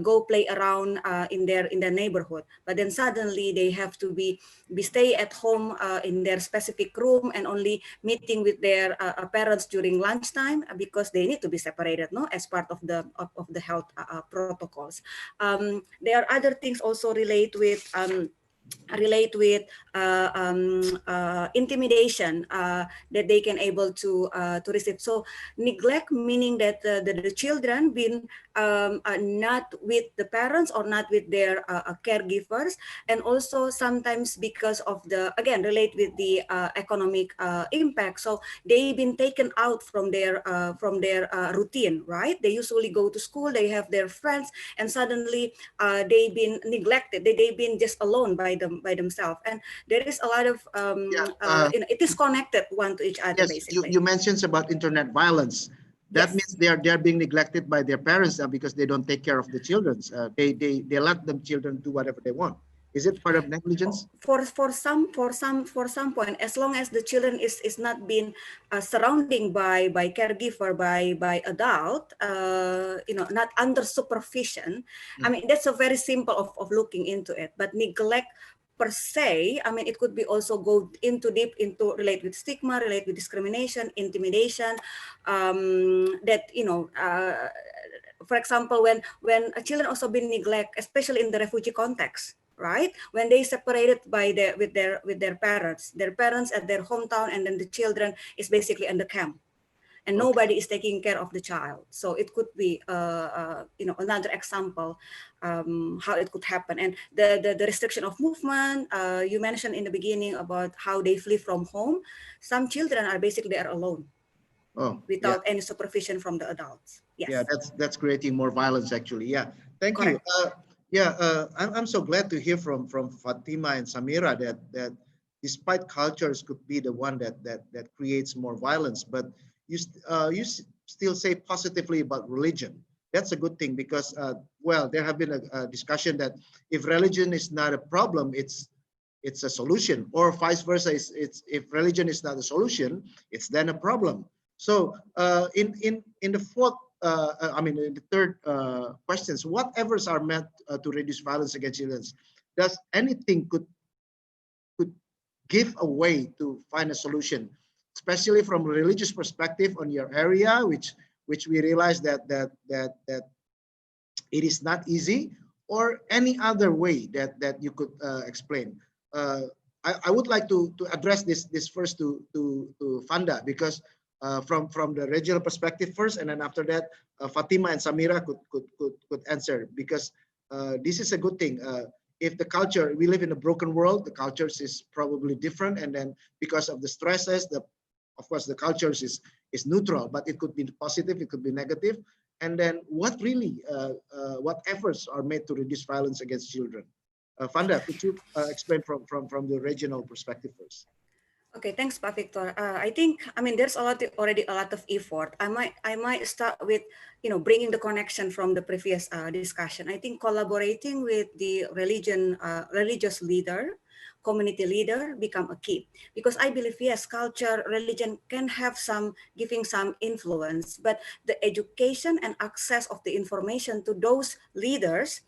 go play around in their neighborhood, but then suddenly they have to be stay at home in their specific room and only meeting with their parents during lunchtime because they need to be separated, as part of the health protocols. There are other things also relate with intimidation that they can able to receive. So neglect meaning that the children been not with the parents or not with their caregivers, and also sometimes because of the, again, relate with the economic impact. So they've been taken out from their routine, right? They usually go to school, they have their friends, and suddenly they've been neglected. They've been just alone by themselves, and there is a lot of it is connected one to each other. Yes, basically. you mentioned about internet violence. That Yes. means they are being neglected by their parents because they don't take care of the children. They let them children do whatever they want. Is it part of negligence? For some point, as long as the children is not being surrounding by caregiver, by adult, not under supervision. I mean, that's a very simple of looking into it. But neglect per se, I mean, it could be also go into deep into relate with stigma, relate with discrimination, intimidation, that for example, when a children also been neglected, especially in the refugee context, right? When they separated with their parents at their hometown, and then the children is basically in the camp, and nobody is taking care of the child. So it could be another example how it could happen. And the restriction of movement, you mentioned in the beginning about how they flee from home. Some children are basically alone. Without any supervision from the adults. Yes. Yeah, that's creating more violence actually. Yeah, thank Correct. you. I'm so glad to hear from Fatima and Samira that despite cultures could be the one that creates more violence, but you still say positively about religion. That's a good thing because well, there have been a discussion that if religion is not a problem, it's a solution, or vice versa. It's if religion is not a solution, it's then a problem. So in the fourth, in the third questions, what efforts are meant to reduce violence against children? Does anything could give a way to find a solution, especially from a religious perspective on your area, which we realize that it is not easy, or any other way that you could explain? I would like to address this first to Fanda, because from the regional perspective first, and then after that, Fatima and Samira could answer, because this is a good thing. If the culture, we live in a broken world, the cultures is probably different, and then because of the stresses, of course the cultures is neutral, but it could be positive, it could be negative. And then what efforts are made to reduce violence against children? Fanda, could you explain from the regional perspective first? Okay, thanks, Pak Victor. I think, there's already a lot of effort. I might start with, bringing the connection from the previous discussion. I think collaborating with the religious leader, community leader become a key. Because I believe, yes, culture, religion can have some, giving some influence, but the education and access of the information to those leaders,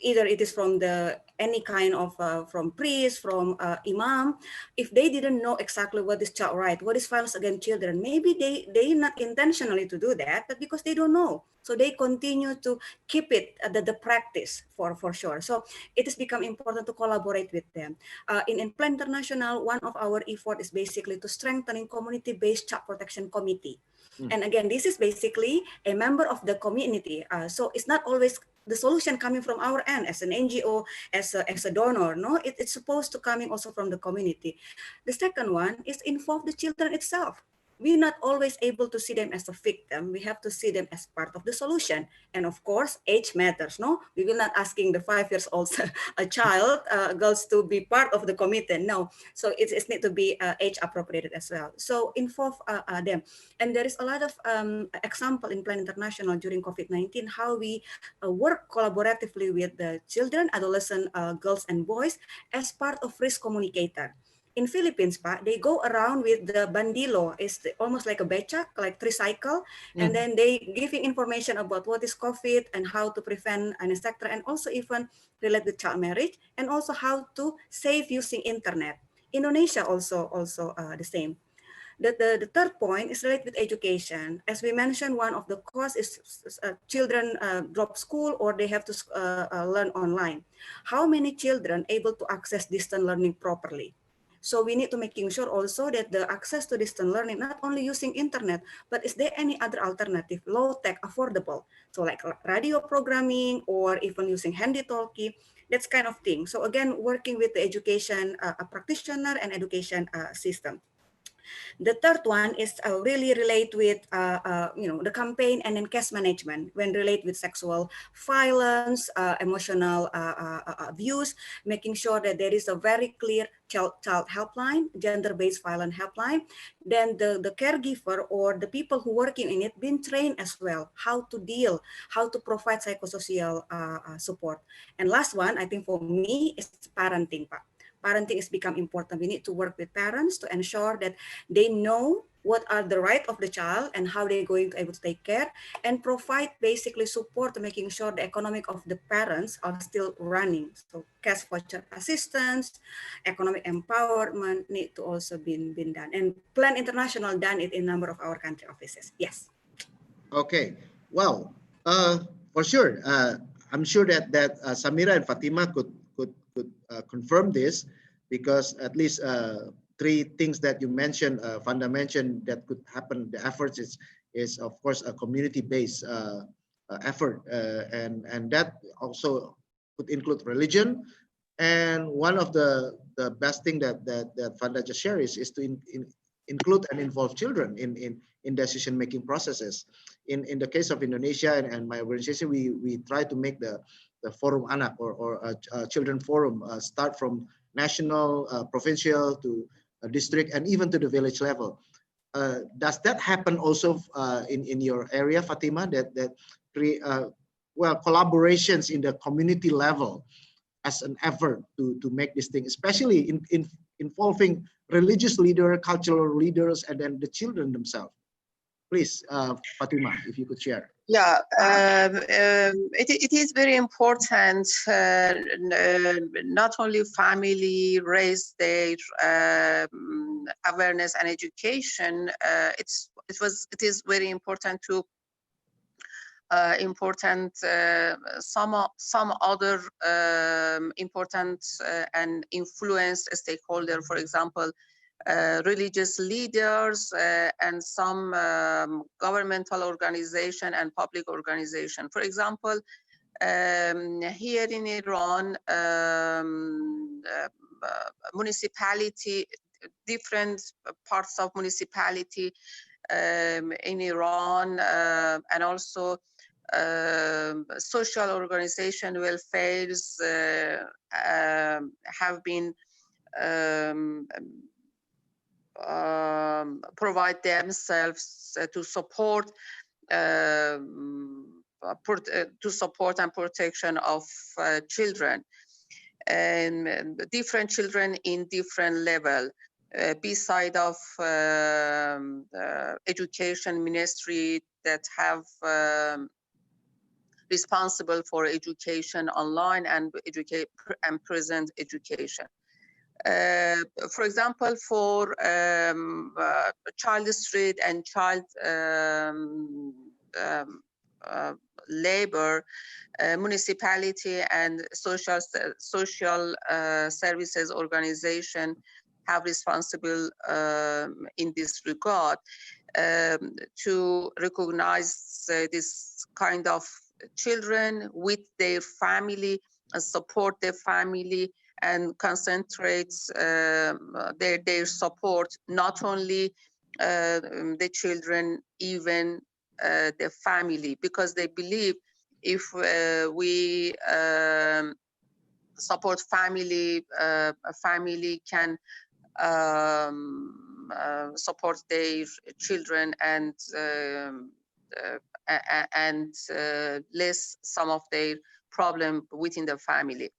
either it is from the any kind of from priest, from imam, if they didn't know exactly what is child right, what is violence against children, maybe they not intentionally to do that, but because they don't know, so they continue to keep it the practice for sure. So it has become important to collaborate with them. In Plan International, one of our effort is basically to strengthening community-based child protection committee. And again, this is basically a member of the community. So it's not always the solution coming from our end as an NGO, as a donor. No, it's supposed to coming also from the community. The second one is involve the children itself. We're not always able to see them as a victim. We have to see them as part of the solution. And of course, age matters. No, we will not asking the 5 years old a child, girls to be part of the committee. No, so it need to be age appropriated as well. So involve them. And there is a lot of example in Plan International during COVID-19, how we work collaboratively with the children, adolescent, girls and boys as part of risk communicator. In Philippines, Pak, they go around with the bandilo. It's almost like a becak, like tricycle, and then they giving information about what is COVID and how to prevent and etc. And also even relate with child marriage and also how to save using internet. Indonesia also the same. The third point is related with education. As we mentioned, one of the cause is children drop school or they have to learn online. How many children able to access distance learning properly? So we need to making sure also that the access to distance learning, not only using internet, but is there any other alternative, low tech, affordable? So like radio programming or even using handy talkie, that's kind of thing. So again, working with the education practitioner and education system. The third one is really relate with the campaign and then case management when relate with sexual violence, emotional abuse, making sure that there is a very clear child helpline, gender-based violence helpline. Then the caregiver or the people who working in it been trained as well how to deal, how to provide psychosocial support. And last one, I think for me, is parenting, Pak. Parenting is become important. We need to work with parents to ensure that they know what are the right of the child and how they're going to able to take care and provide basically support to making sure the economic of the parents are still running. So cash voucher assistance, economic empowerment need to also been done. And Plan International done it in a number of our country offices. Yes. Okay. Well, for sure. I'm sure that Samira and Fatima could confirm this, because at least three things that you mentioned, Vanda mentioned, that could happen. The efforts is of course a community-based effort, and that also could include religion. And one of the best thing that Vanda just shared is to include and involve children in decision-making processes. In the case of Indonesia and my organization, we try to make the Forum Anak or Children Forum start from national, provincial to district, and even to the village level. Does that happen also in your area, Fatima? That collaborations in the community level as an effort to make this thing, especially involving religious leaders, cultural leaders, and then the children themselves. Please, Fatima, if you could share. Yeah, it is very important. Not only family raise their awareness and education. It is very important to some other important and influenced stakeholder, for example, religious leaders and some governmental organization and public organization. For example, here in Iran, municipality, different parts of municipality in Iran, and also social organization welfares have been provide themselves to support and protection of children. and different children in different level. Beside of education ministry that have responsible for education online and present education. For example, for child street and child labor, municipality and social services organization have responsible in this regard to recognize this kind of children with their family and support their family and concentrates their support not only the children, even the family, because they believe if we support family, a family can support their children and less some of their problem within the family.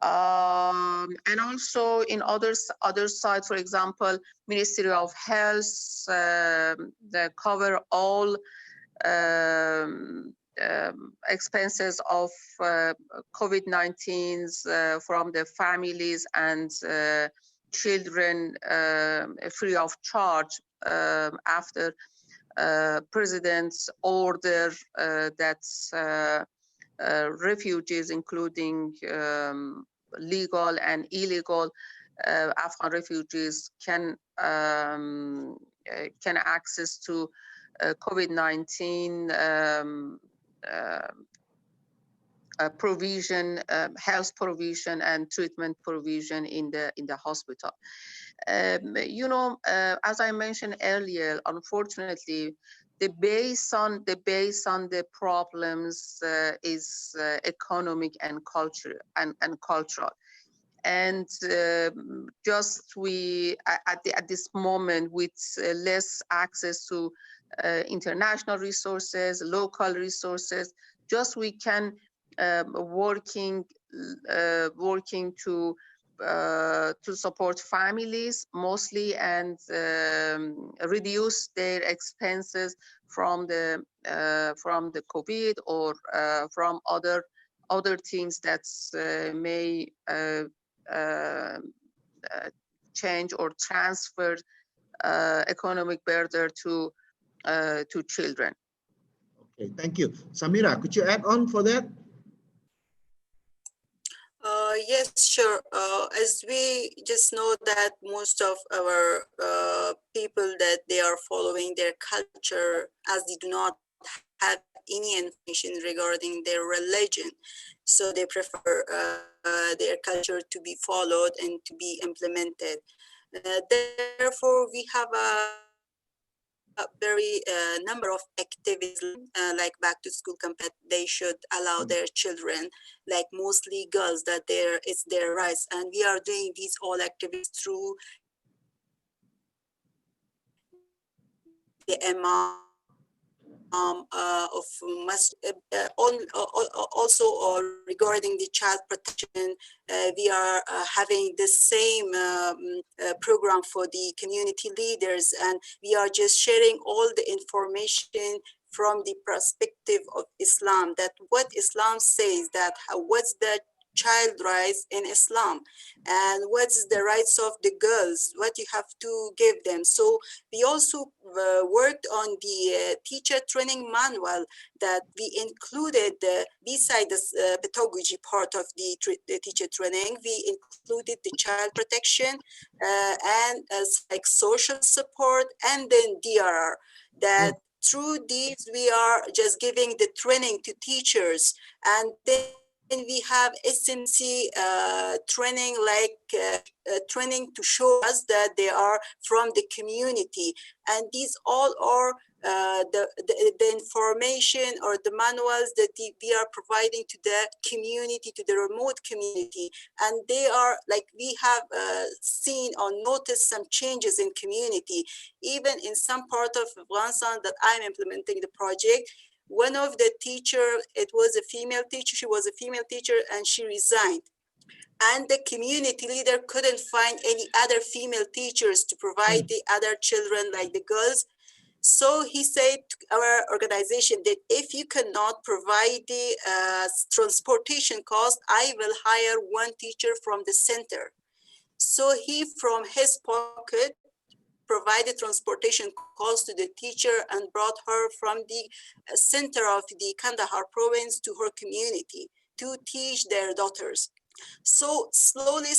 And also in other side, for example, Ministry of Health, they cover all expenses of COVID-19 from the families and children free of charge after President's order that refugees, including legal and illegal Afghan refugees, can access to COVID-19 provision, health provision, and treatment provision in the hospital. You know, as I mentioned earlier, unfortunately, the base on the problems is economic and culture and cultural. And just we at this moment with less access to international resources, local resources, just we can working to support families mostly and reduce their expenses from the COVID or from other things that may change or transfer economic burden to children. Okay, thank you. Samira, could you add on for that? Yes, sure. As we just know that most of our people that they are following their culture, as they do not have any information regarding their religion, so they prefer their culture to be followed and to be implemented. Therefore, we have a very number of activities like back to school campaign. They should allow their children, like mostly girls, that it's their rights, and we are doing these all activities through the imam of masjid. Also regarding the child protection, we are having the same program for the community leaders, and we are just sharing all the information from the perspective of Islam, that what Islam says, that what's the child rights in Islam, and what's the rights of the girls, what you have to give them. So we also worked on the teacher training manual that we included beside the pedagogy part of the teacher training. We included the child protection and like social support, and then DRR. That through these we are just giving the training to teachers, and then we have SMC training, like training to show us that they are from the community. And these all are the information or the manuals that we are providing to the community, to the remote community. And they are like, we have seen or noticed some changes in community. Even in some part of Afghanistan that I'm implementing the project, one of the teacher, it was a female teacher, she was a female teacher, and she resigned. and the community leader couldn't find any other female teachers to provide the other children like the girls. So he said to our organization that if you cannot provide the transportation cost, I will hire one teacher from the center. So he, from his pocket, provided transportation cost to the teacher and brought her from the center of the Kandahar province to her community to teach their daughters. So slowly,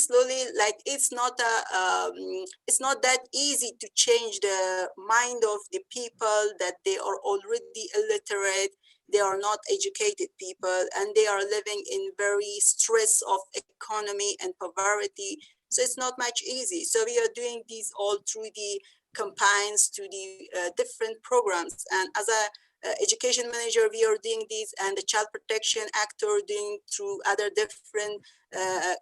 like it's not that easy to change the mind of the people that they are already illiterate, they are not educated people, and they are living in very stress of economy and poverty. So it's not much easy. So we are doing these all through the campaigns, to the different programs, and as a education manager, we are doing these, and the child protection actor doing through other different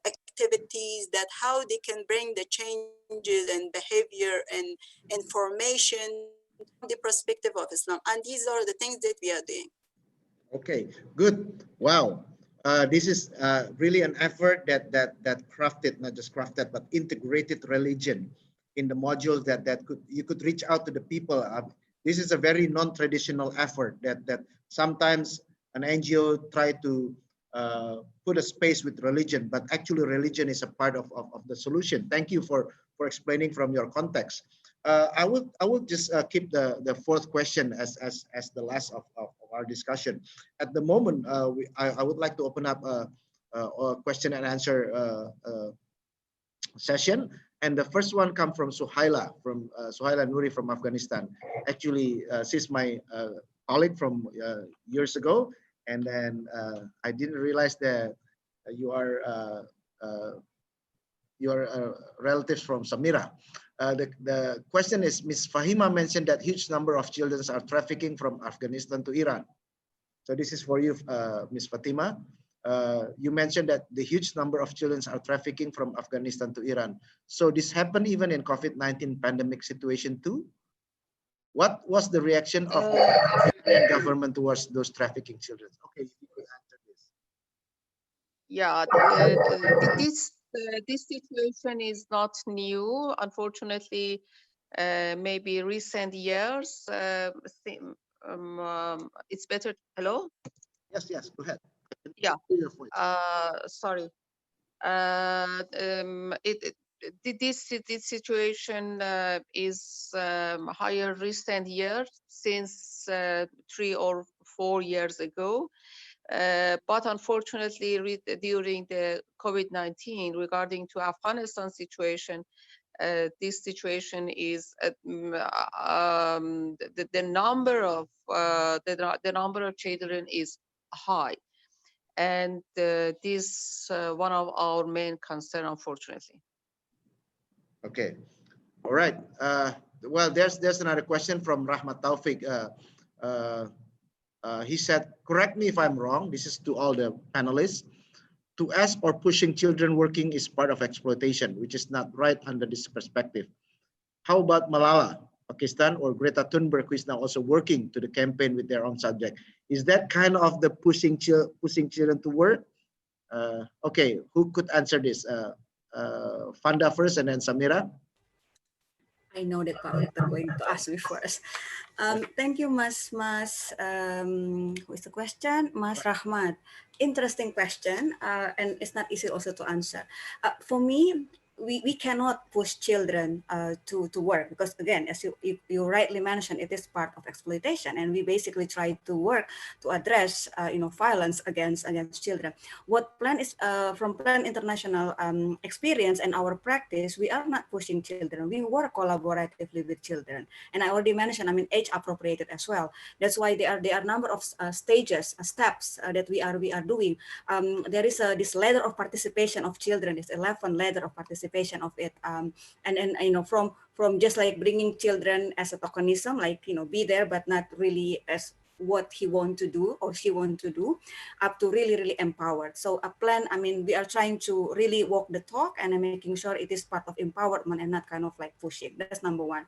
activities, that how they can bring the changes and behavior and information from the perspective of Islam. And these are the things that we are doing. Okay, good. Wow. This is really an effort that crafted, not just crafted, but integrated religion in the modules that you could reach out to the people. This is a very non-traditional effort that sometimes an NGO try to put a space with religion, but actually religion is a part of the solution. Thank you for explaining from your context. I will just keep the fourth question as the last of our discussion. At the moment, I would like to open up a question and answer session. And the first one comes from Suhaila Nuri from Afghanistan. Actually, she's my colleague from years ago. And then I didn't realize that you are relatives from Samira. The question is, Ms. Fahima mentioned that huge number of children are trafficking from Afghanistan to Iran. So this is for you, Ms. Fatima. You mentioned that the huge number of children are trafficking from Afghanistan to Iran. So this happened even in COVID-19 pandemic situation too? What was the reaction of the Iranian government towards those trafficking children? Okay, you could answer this. Yeah, this situation is not new. Unfortunately, maybe recent years, it's better. Hello? Yes, go ahead. Yeah. Sorry. This situation is higher recent years, since 3 or 4 years ago. But unfortunately, during the COVID-19, regarding to Afghanistan situation, this situation is the number of children is high, and this one of our main concern, unfortunately. Okay, all right. Well, there's another question from Rahmat Taufik. He said, correct me if I'm wrong, this is to all the panelists, to ask or pushing children working is part of exploitation, which is not right under this perspective. How about Malala, Pakistan, or Greta Thunberg, who is now also working to the campaign with their own subject? Is that kind of the pushing children to work? Okay, who could answer this? Fanda first and then Samira. I know that Pak Victor going to ask me first. Thank you, Mas. Who is the question? Mas Rahmat. Interesting question, and it's not easy also to answer. For me, we cannot push children to work, because again, as you rightly mentioned, it is part of exploitation, and we basically try to work to address violence against children. What Plan is from Plan International experience and our practice, we are not pushing children. We work collaboratively with children, and I already mentioned, I mean, age appropriated as well. That's why there are number of stages, steps that we are doing. There is this ladder of participation of children. It's 11 ladder of participation of it, and from just like bringing children as a tokenism, like be there but not really as what he want to do or she want to do, up to really empowered. So a plan, I mean, we are trying to really walk the talk and making sure it is part of empowerment and not kind of like pushing. That's number one.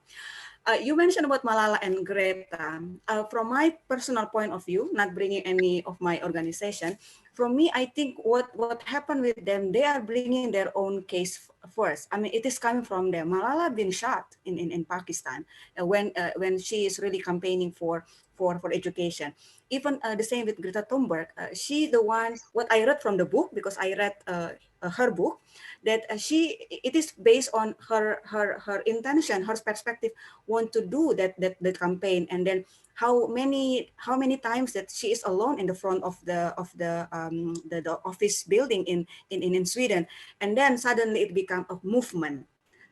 You mentioned about Malala and Greta. From my personal point of view, not bringing any of my organization, from me, I think what happened with them, they are bringing their own case first. I mean, it is coming from them. Malala been shot in Pakistan when she is really campaigning for education. Even the same with Greta Thunberg. She the one, what I read from the book, because I read her book, that it is based on her intention, her perspective, want to do that campaign, and then how many times that she is alone in the front of the office building in Sweden, and then suddenly it become a movement.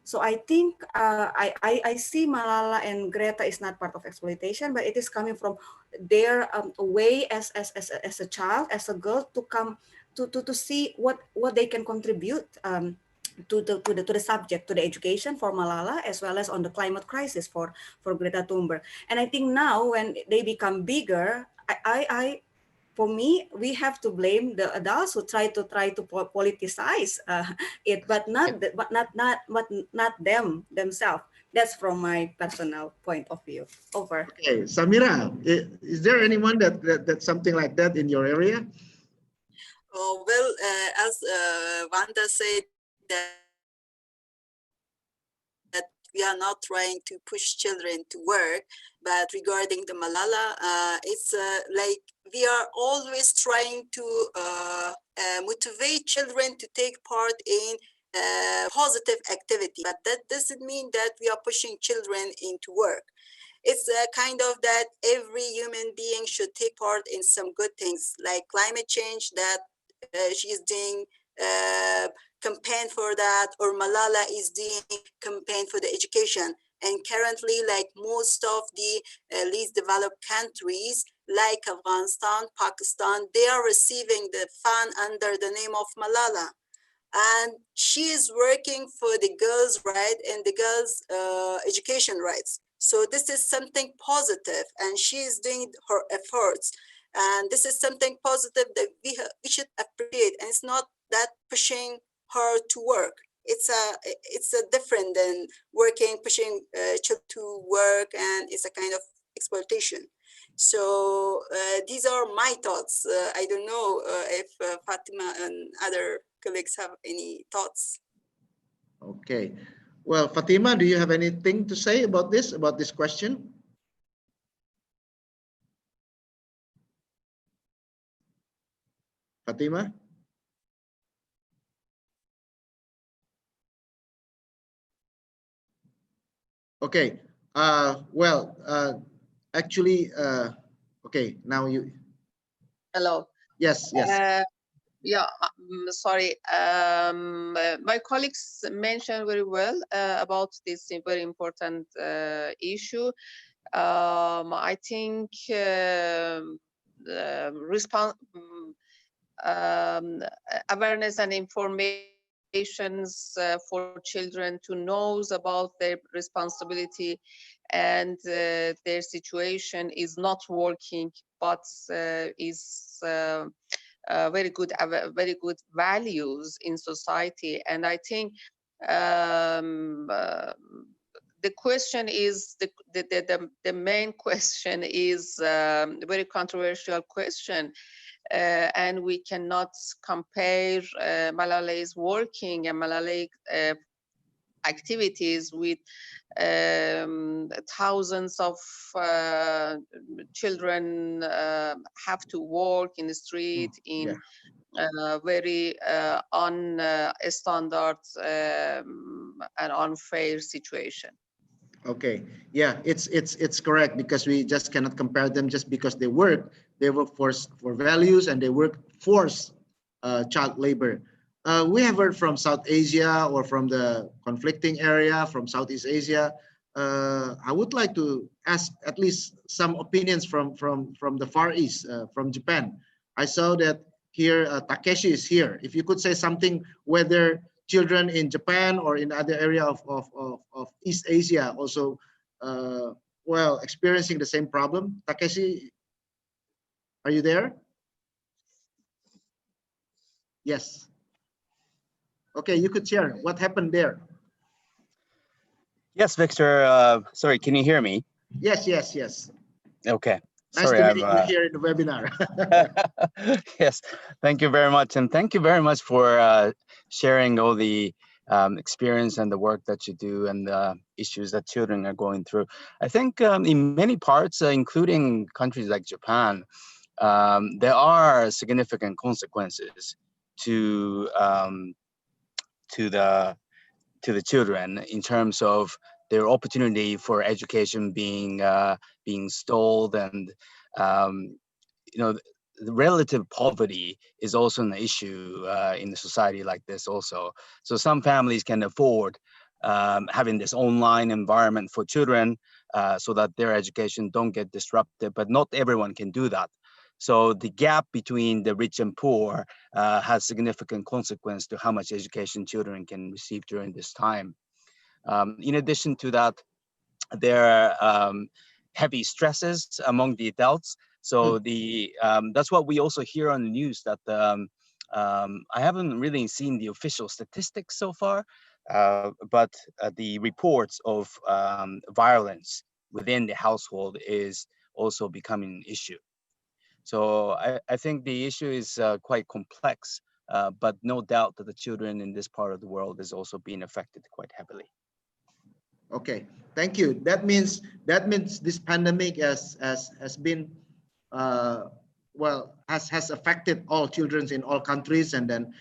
So I think I see Malala and Greta is not part of exploitation, but it is coming from their way as a child, as a girl, to come to see what they can contribute to the subject, to the education for Malala, as well as on the climate crisis for Greta Thunberg. And I think now when they become bigger, for me, we have to blame the adults who try to politicize it, but not them themselves. That's from my personal point of view. Over. Okay, Samira, is there anyone that's something like that in your area? Oh, well, as Wanda said, that we are not trying to push children to work, but regarding the Malala, it's like we are always trying to motivate children to take part in positive activity, but that doesn't mean that we are pushing children into work. It's kind of that every human being should take part in some good things, like climate change, that she is doing campaign for that, or Malala is doing campaign for the education. And currently, like most of the least developed countries, like Afghanistan, Pakistan, they are receiving the fund under the name of Malala. And she is working for the girls' right and the girls' education rights. So this is something positive, and she is doing her efforts. And this is something positive that we should appreciate. And it's not that pushing her to work. It's a different than pushing children to work, and it's a kind of exploitation. So these are my thoughts. I don't know if Fatima and other colleagues have any thoughts. Okay. Well, Fatima, do you have anything to say about this question? Fatima? Okay. Well, actually, okay, now you. Hello. Yes, yes. Yeah, sorry. My colleagues mentioned very well about this very important issue. I think awareness and informations for children to know about their responsibility and their situation is not working, but is very good values in society. And I think the question is the main question is a very controversial question. And we cannot compare Malala's working and Malala's activities with thousands of children have to work in the street in very unstandard and unfair situation. Okay, yeah, it's correct, because we just cannot compare them just because they work for values, and they work force child labor. We have heard from South Asia, or from the conflicting area, from Southeast Asia. I would like to ask at least some opinions from the Far East, from Japan. I saw that here Takeshi is here. If you could say something, whether children in Japan or in other area of East Asia also well, experiencing the same problem. Takeshi, are you there? Yes. Okay, you could share what happened there. Yes, Victor. Sorry, can you hear me? Yes, yes, yes. Okay. Nice Sorry, to I'm meet you here in the webinar. yes, thank you very much. And thank you very much for sharing all the experience and the work that you do and the issues that children are going through. I think in many parts, including countries like Japan, there are significant consequences to the children in terms of their opportunity for education being stalled, and you know, the relative poverty is also an issue in a society like this also. So some families can afford having this online environment for children so that their education don't get disrupted, but not everyone can do that. So the gap between the rich and poor has significant consequence to how much education children can receive during this time. In addition to that, there are heavy stresses among the adults. So that's what we also hear on the news, that I haven't really seen the official statistics so far, but the reports of violence within the household is also becoming an issue. So I think the issue is quite complex, but no doubt that the children in this part of the world is also being affected quite heavily. Okay, thank you. That means this pandemic has been well, has affected all children in all countries, and then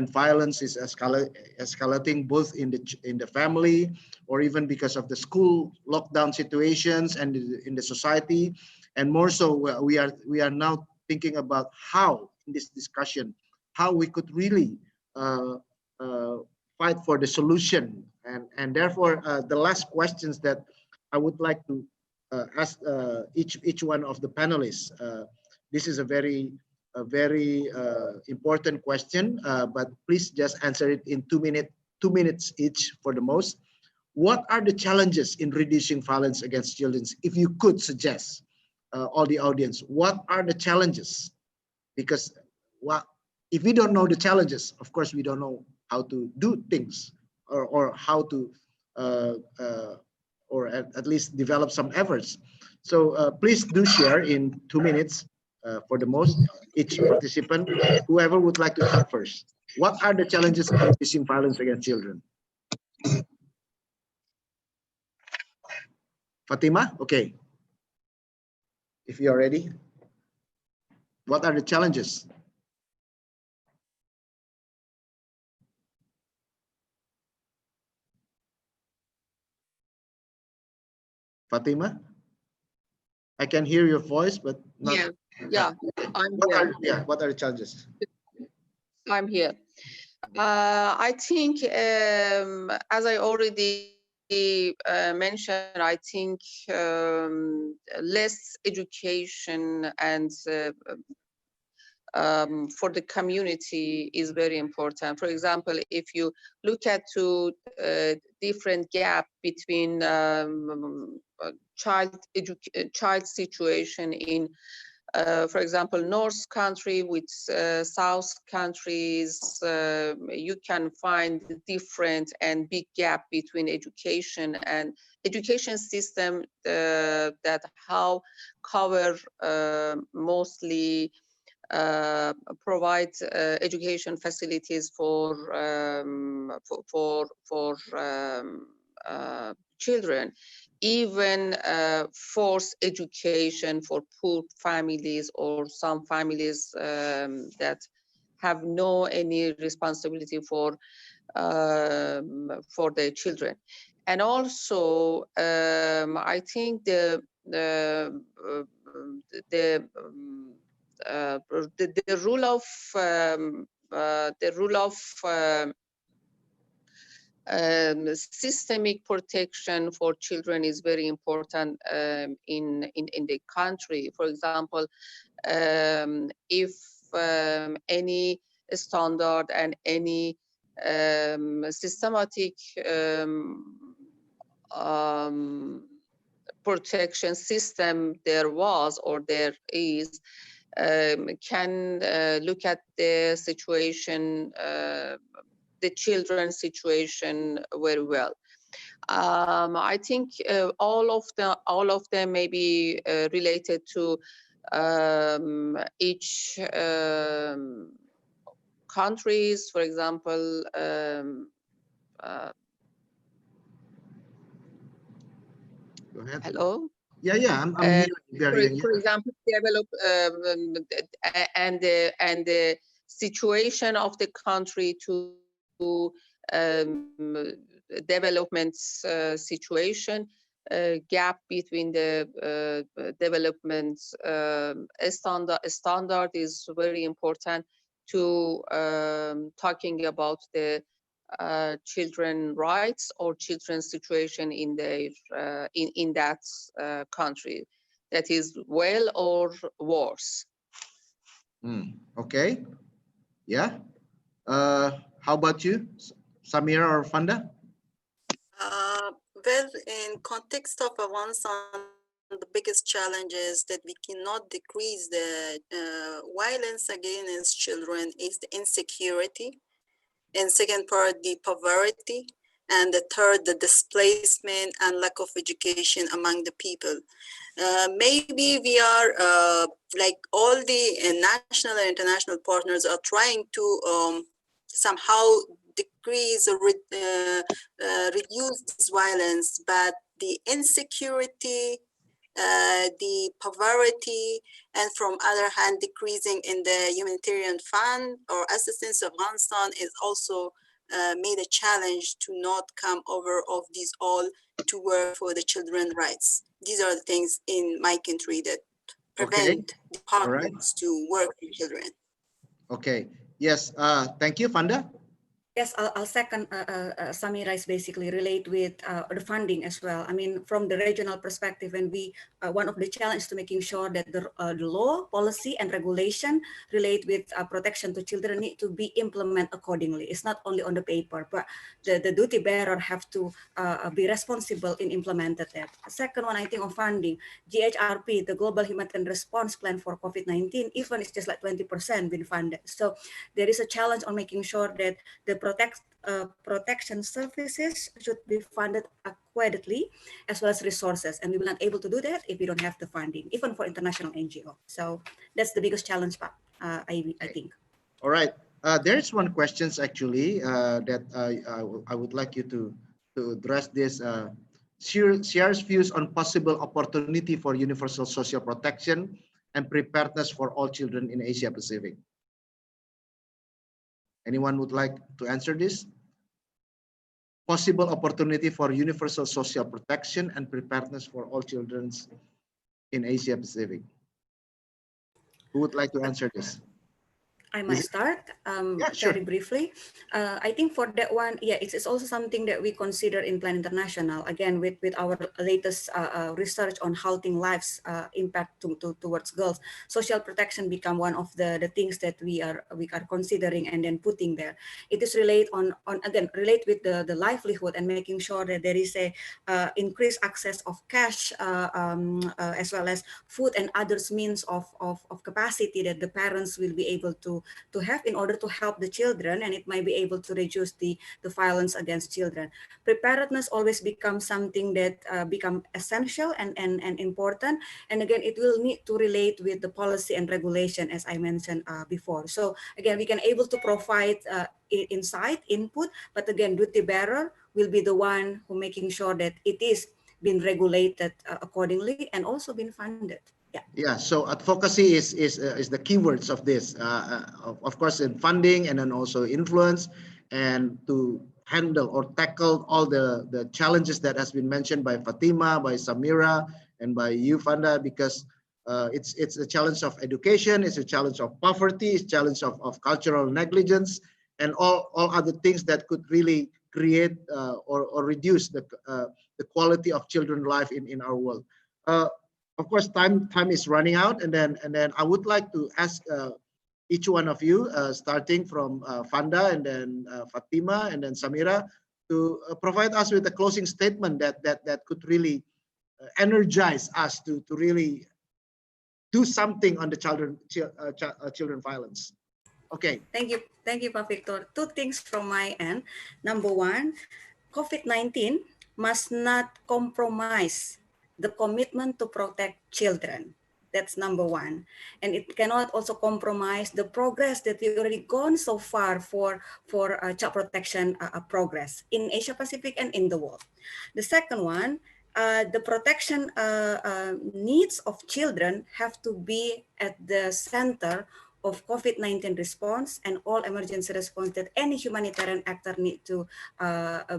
violence is escalating both in the family, or even because of the school lockdown situations and in the society. And more so, we are now thinking about how, in this discussion, how we could really fight for the solution. And therefore, the last questions that I would like to ask each one of the panelists. This is a very important question, but please just answer it in 2 minutes each for the most. What are the challenges in reducing violence against children? If you could suggest, all the audience, what are the challenges? Because if we don't know the challenges, of course, we don't know how to do things, or how to, or at least develop some efforts. So please do share in 2 minutes for the most, each participant, whoever would like to start first. What are the challenges in reducing violence against children? Fatima, okay. If you are ready. What are the challenges? Fatima, I can hear your voice, but not. Yeah, I'm here. What are the challenges? I'm here. I think, as I already mentioned, I think less education and for the community is very important. For example, if you look at different gap between child situation in, for example, North country with South countries, you can find different and big gap between education and education system that how cover mostly provide education facilities for children, even forced education for poor families or some families that have no any responsibility for their children. And also, I think the rule of systemic protection for children is very important in the country. For example, if any standard and any systematic protection system there was or there is, can look at the situation, the children's situation very well. I think all of them may be related to each countries, for example, Go ahead. hello? Yeah, I'm hearing you. For example, develop and the situation of the country to development situation, gap between the development standard is very important to talking about the children rights or children's situation in their in that country, that is well or worse. Okay. Yeah. How about you, Samira or Fanda? Well, in context of Avansan, the biggest challenge is that we cannot decrease the violence against children is the insecurity, and second part, the poverty, and the third, the displacement and lack of education among the people. Maybe we are like all the national and international partners are trying to somehow decrease or reduce this violence, but the insecurity, the poverty, and from other hand, decreasing in the humanitarian fund or assistance of Afghanistan is also made a challenge to not come over of these all to work for the children's rights. These are the things in my country that prevent the partners to work with children. Okay. Yes. Thank you, Fanda. Yes, I'll second Samira is basically relate with the funding as well. I mean, from the regional perspective, and we one of the challenges to making sure that the law, policy, and regulation relate with protection to children need to be implemented accordingly. It's not only on the paper, but the duty bearer have to be responsible in implemented that. Second one, I think on funding, GHRP, the Global Humanitarian Response Plan for COVID-19, even it's just like 20% been funded. So there is a challenge on making sure that the protection services should be funded adequately, as well as resources. And we will not able to do that if we don't have the funding, even for international NGO. So that's the biggest challenge, I think. All right. There's one question actually that I would like you to address this. Shares views on possible opportunity for universal social protection and preparedness for all children in Asia Pacific. Anyone would like to answer this? Possible opportunity for universal social protection and preparedness for all children in Asia Pacific. Who would like to answer this? I might start very briefly. I think for that one, yeah, it's also something that we consider in Plan International. Again, with our latest research on halting lives impact towards girls, social protection become one of the things that we are considering and then putting there. It is relate with the livelihood and making sure that there is a increased access of cash as well as food and others means of capacity that the parents will be able to have in order to help the children, and it might be able to reduce the violence against children. Preparedness always becomes something that become essential and important. And again, it will need to relate with the policy and regulation, as I mentioned before. So again, we can able to provide insight, input, but again, duty bearer will be the one who making sure that it is being regulated accordingly and also being funded. Yeah, so advocacy is the keywords of this. Of course, in funding and then also influence, and to handle or tackle all the challenges that has been mentioned by Fatima, by Samira, and by you, Fanda, because it's a challenge of education, it's a challenge of poverty, it's a challenge of cultural negligence, and all other things that could really create or reduce the quality of children's life in our world. Of course, time is running out, and then I would like to ask each one of you, starting from Fanda, and then Fatima, and then Samira, to provide us with a closing statement that could really energize us to really do something on the children violence. Okay. Thank you, Pak Victor. Two things from my end. Number one, COVID-19 must not compromise the commitment to protect children. That's number one. And it cannot also compromise the progress that we already gone so far for child protection progress in Asia Pacific and in the world. The second one, the protection needs of children have to be at the center of COVID-19 response and all emergency response that any humanitarian actor need to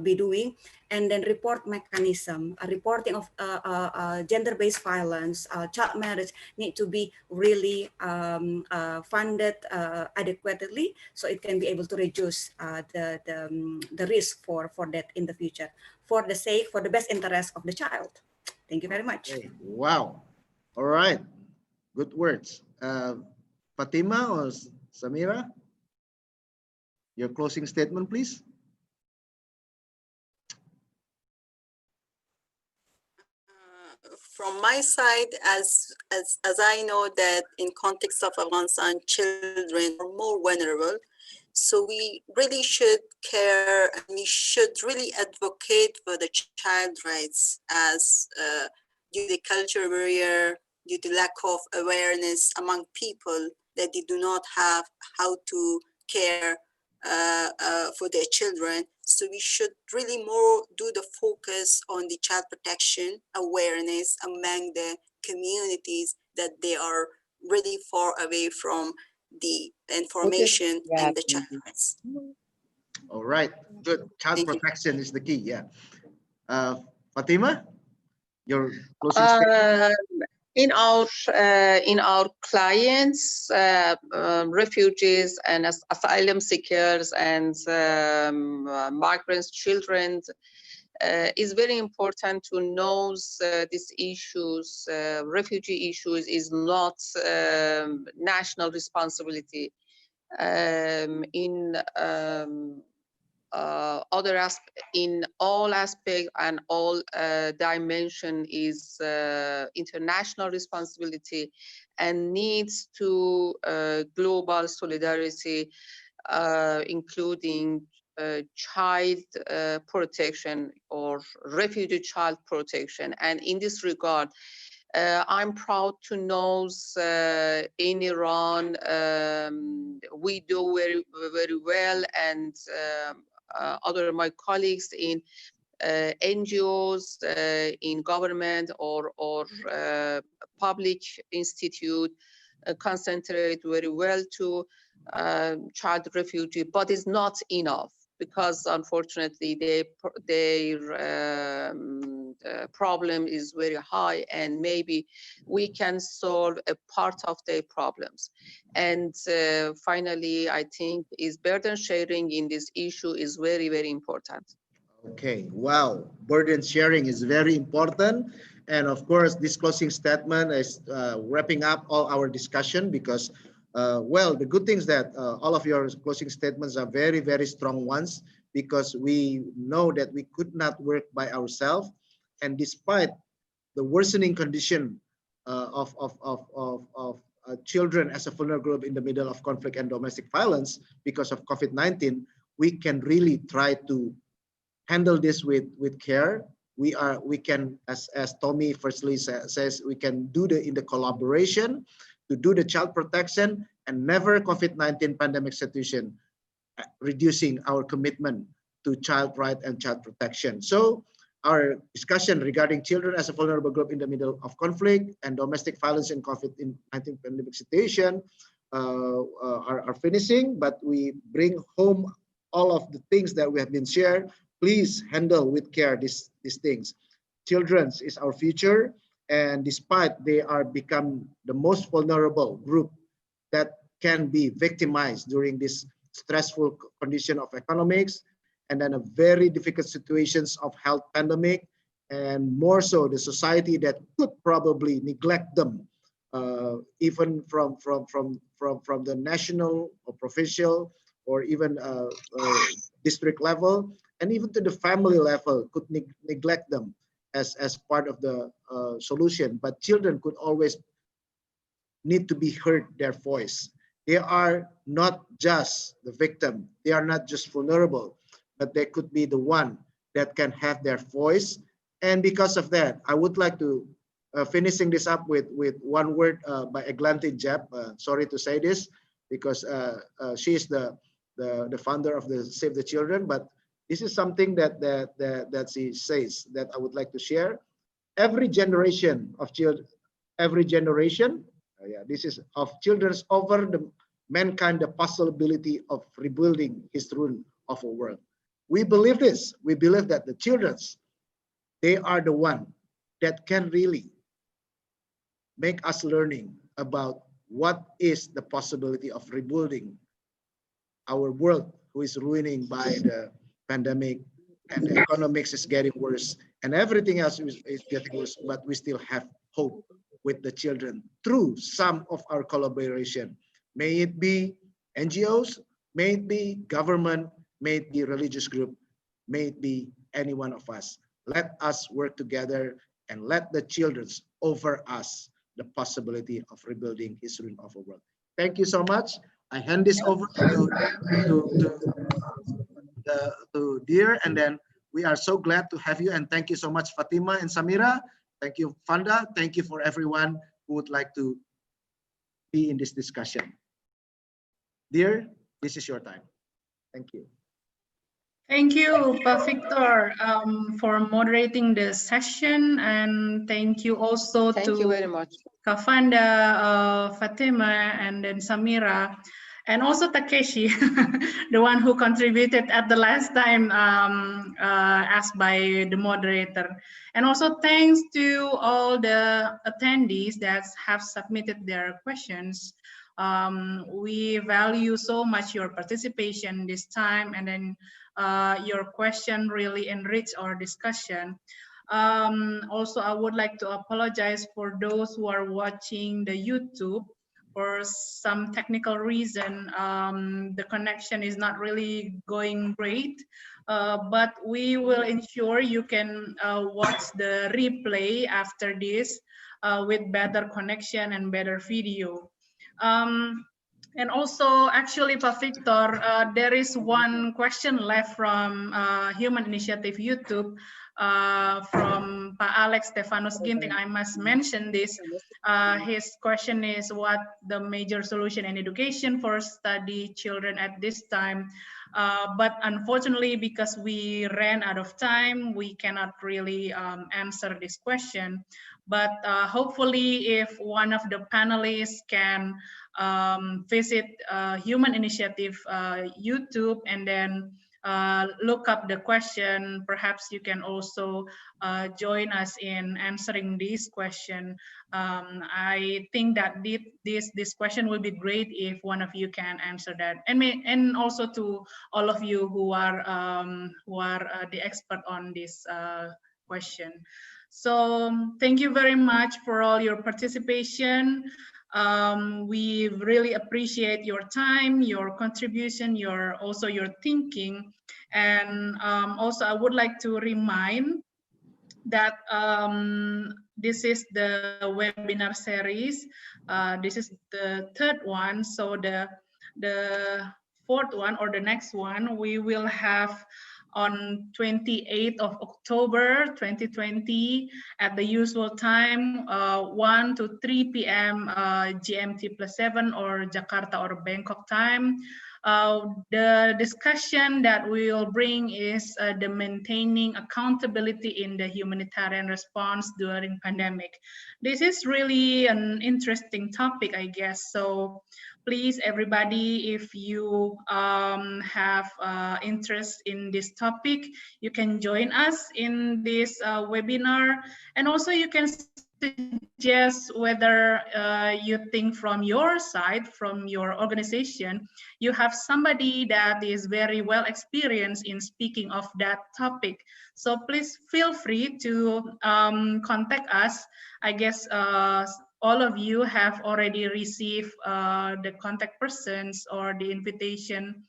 be doing, and then report mechanism, reporting of gender-based violence, child marriage need to be really funded adequately, so it can be able to reduce the risk for that in the future, for the best interest of the child. Thank you very much. Okay. Wow. All right. Good words. Fatima or Samira, your closing statement, please. From my side, as I know that in context of Afghanistan, children are more vulnerable. So we really should care, and we should really advocate for the child rights, as due to the cultural barrier, due to lack of awareness among people that they do not have how to care for their children. So we should really more do the focus on the child protection awareness among the communities that they are really far away from the information and the child rights. All right, good. Child protection is the key. Yeah. Fatima, your closing statement. In our clients, refugees and asylum seekers and migrants, children, it's very important to know these issues. Refugee issues is not national responsibility. In all aspects and all dimension is international responsibility and needs to global solidarity, including child protection or refugee child protection. And in this regard, I'm proud to know in Iran we do very, very well, and other my colleagues in NGOs, in government or public institute concentrate very well to child refugee, but it's not enough, because unfortunately their problem is very high, and maybe we can solve a part of their problems. And finally, I think is burden sharing in this issue is very, very important. Okay, wow, burden sharing is very important. And of course, this closing statement is wrapping up all our discussion, because well, the good thing is that all of your closing statements are very, very strong ones, because we know that we could not work by ourselves. And despite the worsening condition of children as a vulnerable group in the middle of conflict and domestic violence because of COVID-19, we can really try to handle this with care. We can, as Tommy firstly says, we can do in the collaboration to do the child protection, and never COVID-19 pandemic situation, reducing our commitment to child right and child protection. So our discussion regarding children as a vulnerable group in the middle of conflict and domestic violence in COVID-19 pandemic situation are finishing, but we bring home all of the things that we have been shared. Please handle with care these things. Children is our future, and despite they are become the most vulnerable group that can be victimized during this stressful condition of economics, and then a very difficult situations of health pandemic, and more so the society that could probably neglect them, even from the national or provincial or even district level, and even to the family level could neglect them as part of the solution. But children could always need to be heard their voice. They are not just the victim, they are not just vulnerable, but they could be the one that can have their voice. And because of that, I would like to finishing this up with one word by Eglantine Jeb. Sorry to say this because she is the founder of the Save the Children, but this is something that she says that I would like to share. Every generation of children, this is of children's over the mankind the possibility of rebuilding his rule of a world. We believe this. We believe that the children's, they are the one that can really make us learning about what is the possibility of rebuilding our world, who is ruining by the pandemic, and the economics is getting worse, and everything else is getting worse, but we still have hope with the children through some of our collaboration. May it be NGOs, may it be government, may it be religious group, may it be any one of us. Let us work together and let the children offer us the possibility of rebuilding his ruin of a world. Thank you so much. I hand this over to Dear, and then we are so glad to have you, and thank you so much, Fatima and Samira. Thank you, Fanda. Thank you for everyone who would like to be in this discussion. Dear, this is your time. Thank you. Thank you, Pak Victor, for moderating the session, and thank you also Thank to you very much. Kafanda, Fatima, and then Samira, and also Takeshi, the one who contributed at the last time asked by the moderator. And also thanks to all the attendees that have submitted their questions. We value so much your participation this time, and then your question really enriched our discussion. Also, I would like to apologize for those who are watching the YouTube. For some technical reason, the connection is not really going great, but we will ensure you can watch the replay after this with better connection and better video. And also, actually, Pak Victor, there is one question left from Human Initiative YouTube from Pak Alex Stefanus Ginting. I must mention this. His question is what the major solution in education for study children at this time. But unfortunately, because we ran out of time, we cannot really answer this question. But hopefully, if one of the panelists can visit Human Initiative YouTube and then look up the question, perhaps you can also join us in answering this question. I think that this question will be great if one of you can answer that, and also to all of you who are the expert on this question. So thank you very much for all your participation. We really appreciate your time, your contribution, also your thinking. And also I would like to remind that this is the webinar series. This is the third one. So the fourth one, or the next one, we will have on 28th of October 2020 at the usual time, 1 to 3 p.m. GMT+7 or Jakarta or Bangkok time. The discussion that we will bring is the maintaining accountability in the humanitarian response during pandemic. This is really an interesting topic, I guess. So please, everybody, if you have interest in this topic, you can join us in this webinar. And also you can suggest whether you think from your side, from your organization, you have somebody that is very well experienced in speaking of that topic. So please feel free to contact us. I guess all of you have already received the contact persons or the invitation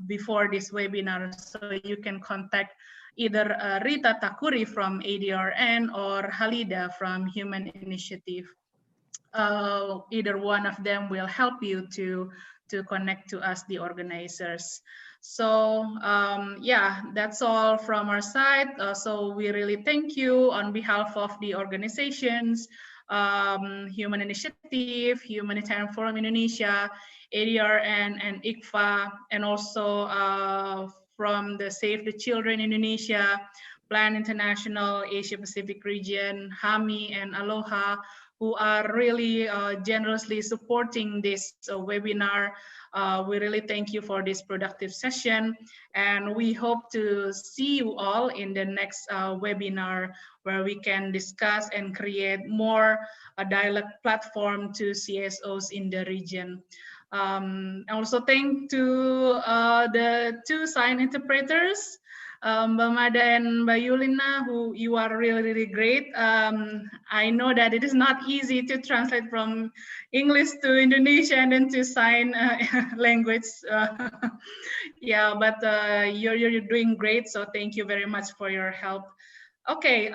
before this webinar. So you can contact either Rita Takuri from ADRN or Halida from Human Initiative. Either one of them will help you to connect to us, the organizers. So yeah, that's all from our side. So we really thank you on behalf of the organizations, Human Initiative, Humanitarian Forum Indonesia, ADR, and ICFA, and also from the Save the Children Indonesia, Plan International, Asia Pacific region, HAMI, and Aloha, who are really generously supporting this webinar. We really thank you for this productive session, and we hope to see you all in the next webinar where we can discuss and create more a dialogue platform to CSOs in the region. Also thank to the two sign interpreters, Mbak Mada and Mbak Yulina, who you are really, really great. I know that it is not easy to translate from English to Indonesian and then to sign language. Yeah, but you're doing great. So thank you very much for your help. Okay,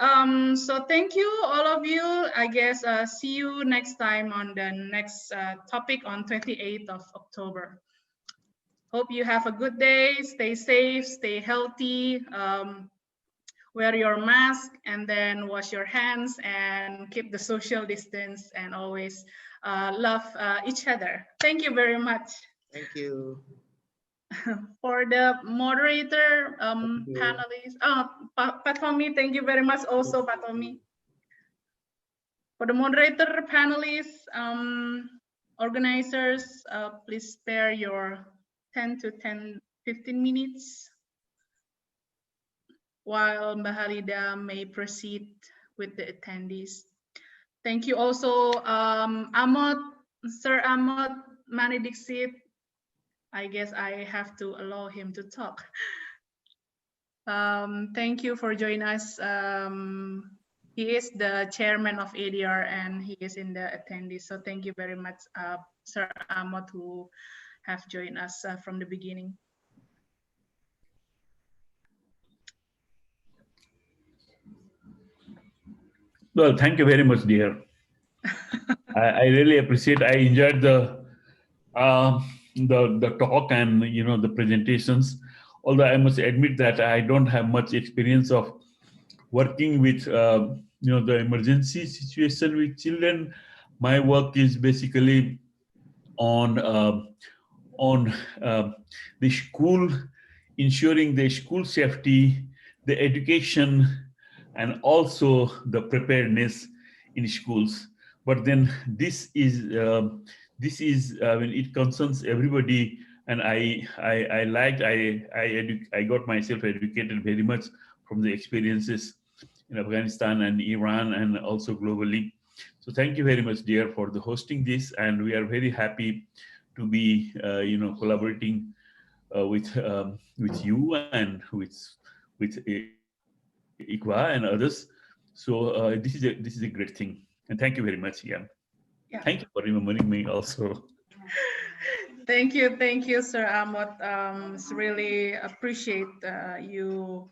so thank you all of you. I guess see you next time on the next topic on 28th of October. Hope you have a good day. Stay safe, stay healthy, wear your mask, and then wash your hands and keep the social distance, and always love each other. Thank you very much. Thank you. For the moderator, panelists, Pak Tommy, thank you very much also, Pak Tommy. For the moderator, panelists, organizers, please spare your 15 minutes while Mbak Halida may proceed with the attendees. Thank you also, Sir Amot Manidixit. I guess I have to allow him to talk. Thank you for joining us. He is the chairman of ADR and he is in the attendees. So thank you very much, Sir Amot, who have joined us from the beginning. Well, thank you very much, dear. I really appreciate. I enjoyed the talk and the presentations. Although I must admit that I don't have much experience of working with the emergency situation with children. My work is basically on the school, ensuring the school safety, the education, and also the preparedness in schools. But then this is when it concerns everybody, and I got myself educated very much from the experiences in Afghanistan and Iran and also globally. So thank you very much, dear, for the hosting this, and we are very happy to be collaborating with you and with ICWA and others. So this is a great thing, and thank you very much, Ian. Yeah. Thank you for remembering me also. Thank you, Sir Amot. It's really appreciate you